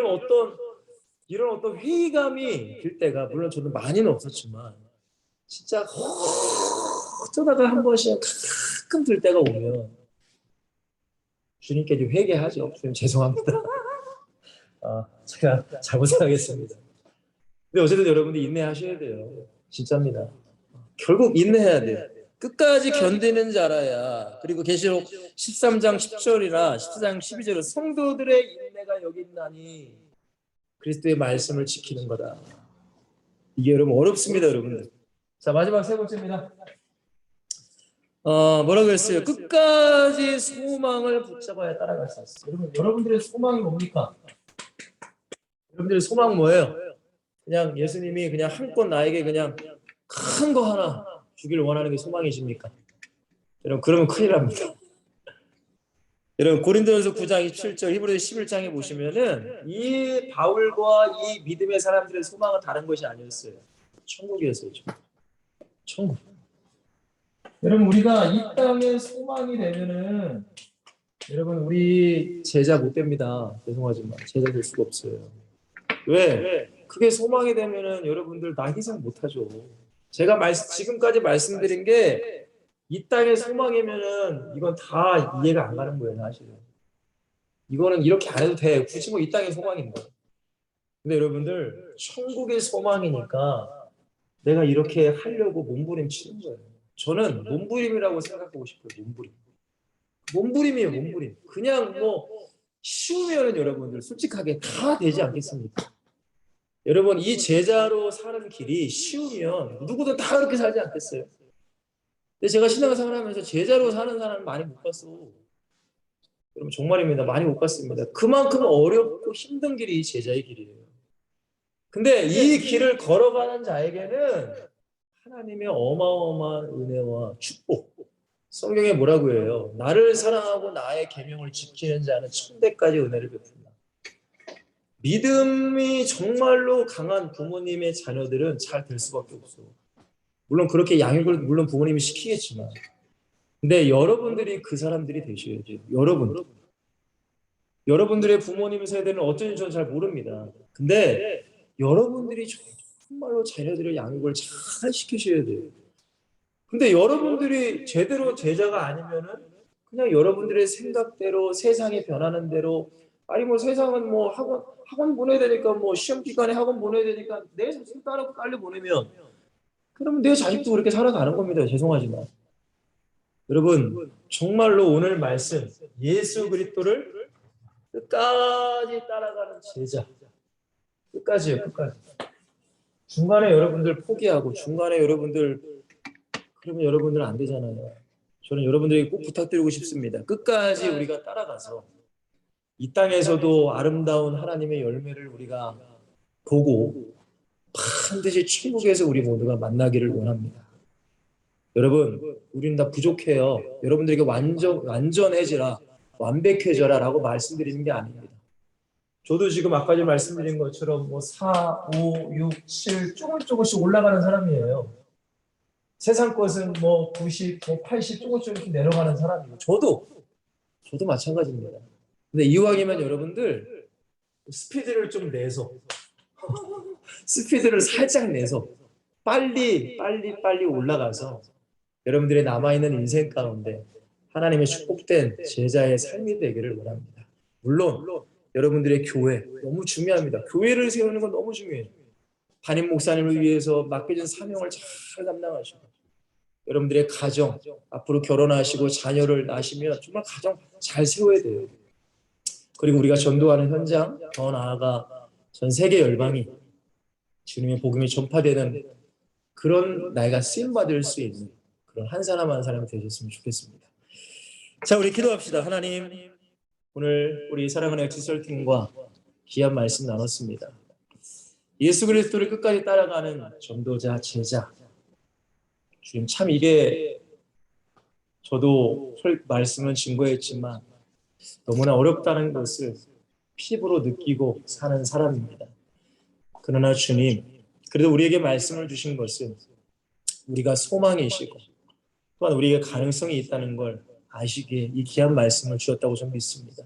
이런 어떤 회의감이 들 때가 물론 저도 많이는 없었지만 진짜 어쩌다가 한 번씩 가끔 들 때가 오면 주님께 좀 회개하죠. 주님 죄송합니다. 제가 잘못하겠습니다. 근데 어쨌든 여러분들 인내하셔야 돼요. 진짜입니다. 결국 인내해야 돼요. 끝까지 견디는 자라야. 그리고 계시록 13장 10절이나 14장 12절은 성도들의 인내가 여기 있나니 그리스도의 말씀을 지키는 거다. 이게 여러분 어렵습니다, 여러분들. 자, 마지막 세 번째입니다. 뭐라고 했어요? 끝까지 소망을 붙잡아야 따라갈 수 있어요. 여러분들의 소망이 뭡니까? 여러분들의 소망 뭐예요? 그냥 예수님이 그냥 한껏 나에게 그냥 큰 거 하나 주기를 원하는 게 소망이십니까? 여러분 그러면 큰일 납니다. 여러분 고린도전서 9장 27절 히브리서 11장에 보시면은 이 바울과 이 믿음의 사람들의 소망은 다른 것이 아니었어요. 천국이었어요. 천국. 여러분 우리가 이 땅의 소망이 되면은 여러분 우리 제자 못 됩니다. 죄송하지만 제자 될 수가 없어요. 왜? 그게 소망이 되면은 여러분들 나 희생 못 하죠. 제가 지금까지 말씀드린 게 이 땅의 소망이면은 이건 다 이해가 안 가는 거예요, 사실은. 이거는 이렇게 안 해도 돼. 굳이 뭐 이 땅의 소망인데. 근데 여러분들 천국의 소망이니까 내가 이렇게 하려고 몸부림치는 거예요. 저는 몸부림이라고 생각하고 싶어요. 몸부림. 몸부림이에요, 몸부림. 그냥 뭐 쉬우면은 여러분들 솔직하게 다 되지 않겠습니까? 여러분 이 제자로 사는 길이 쉬우면 누구도 다 그렇게 살지 않겠어요? 근데 제가 신앙생활 하면서 제자로 사는 사람 많이 못 봤어. 여러분 정말입니다. 많이 못 봤습니다. 그만큼 어렵고 힘든 길이 제자의 길이에요. 근데 이 길을 걸어가는 자에게는 하나님의 어마어마한 은혜와 축복. 성경에 뭐라고 해요? 나를 사랑하고 나의 계명을 지키는 자는 천대까지 은혜를 베푼다. 믿음이 정말로 강한 부모님의 자녀들은 잘 될 수밖에 없어. 물론 그렇게 양육을 물론 부모님이 시키겠지만, 근데 여러분들이 그 사람들이 되셔야 돼요. 여러분들의 부모님 세대는 어쩐지 저는 잘 모릅니다. 근데 여러분들이 정말로 자녀들의 양육을 잘 시키셔야 돼요. 근데 여러분들이 제대로 제자가 아니면은 그냥 여러분들의 생각대로 세상이 변하는 대로 아니 뭐 세상은 뭐 학원 보내야 되니까 뭐 시험 기간에 학원 보내야 되니까 내 자식 따라 빨리 보내면 그러면 내 자식도 그렇게 살아가는 겁니다. 죄송하지만 여러분 정말로 오늘 말씀 예수 그리스도를 끝까지 따라가는 제자 끝까지요 끝까지 중간에 여러분들 포기하고 중간에 여러분들 그러면 여러분들은 안 되잖아요. 저는 여러분들에게 꼭 부탁드리고 싶습니다. 끝까지 우리가 따라가서 이 땅에서도 아름다운 하나님의 열매를 우리가 보고 반드시 천국에서 우리 모두가 만나기를 원합니다. 여러분, 우리는 다 부족해요. 여러분들에게 완전해지라, 완벽해져라 라고 말씀드리는 게 아닙니다. 저도 지금 아까 전에 말씀드린 것처럼 뭐 4, 5, 6, 7 조금씩 올라가는 사람이에요. 세상 것은 뭐 90, 뭐 80 조금씩 내려가는 사람이고 저도 마찬가지입니다. 근데 이왕이면 여러분들 스피드를 좀 내서 스피드를 살짝 내서 빨리 올라가서 여러분들의 남아있는 인생 가운데 하나님의 축복된 제자의 삶이 되기를 원합니다. 물론 여러분들의 교회 너무 중요합니다. 교회를 세우는 건 너무 중요해요. 담임 목사님을 위해서 맡겨진 사명을 잘 감당하시고 여러분들의 가정 앞으로 결혼하시고 자녀를 낳으시면 정말 가정 잘 세워야 돼요. 그리고 우리가 전도하는 현장 더 나아가 전 세계 열방이 주님의 복음이 전파되는 그런 나이가 쓰임받을 수 있는 그런 한 사람 한 사람이 되셨으면 좋겠습니다. 자, 우리 기도합시다. 하나님, 오늘 우리 사랑하는 엑시설팀과 귀한 말씀 나눴습니다. 예수 그리스도를 끝까지 따라가는 전도자, 제자. 주님 참 이게 저도 말씀은 증거했지만 너무나 어렵다는 것을 피부로 느끼고 사는 사람입니다. 그러나 주님, 그래도 우리에게 말씀을 주신 것은 우리가 소망이시고 또한 우리에게 가능성이 있다는 걸 아시기에 이 귀한 말씀을 주셨다고 저는 믿습니다.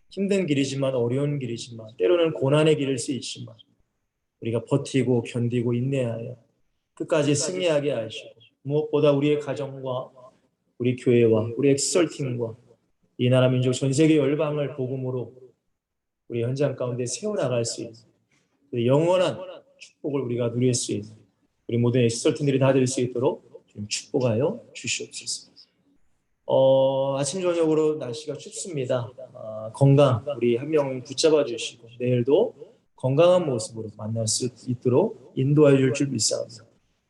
힘든 길이지만 어려운 길이지만 때로는 고난의 길일 수 있지만 우리가 버티고 견디고 인내하여 끝까지 승리하게 하시고 무엇보다 우리의 가정과 우리 교회와 우리 엑설팀과 이 나라 민족 전 세계 열방을 복음으로 우리 현장 가운데 세워나갈 수 있는 영원한 축복을 우리가 누릴 수 있는 우리 모든 엑설팀들이 다 될 수 있도록 좀 축복하여 주시옵소서. 아침 저녁으로 날씨가 춥습니다. 건강 우리 한 명 붙잡아 주시고 내일도 건강한 모습으로 만날 수 있도록 인도하여 줄 믿사옵니다.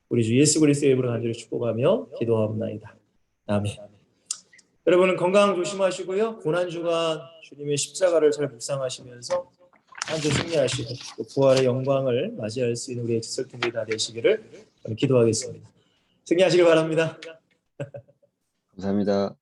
우리 주 예수 그리스도의 이름으로 간절히 축복하며 기도합나이다. 아멘. 여러분은 건강 조심하시고요. 고난주간 주님의 십자가를 잘 묵상하시면서 한 주 승리하시고 또 부활의 영광을 맞이할 수 있는 우리 엑설팀들이 다 되시기를 기도하겠습니다. 승리하시길 바랍니다. 감사합니다.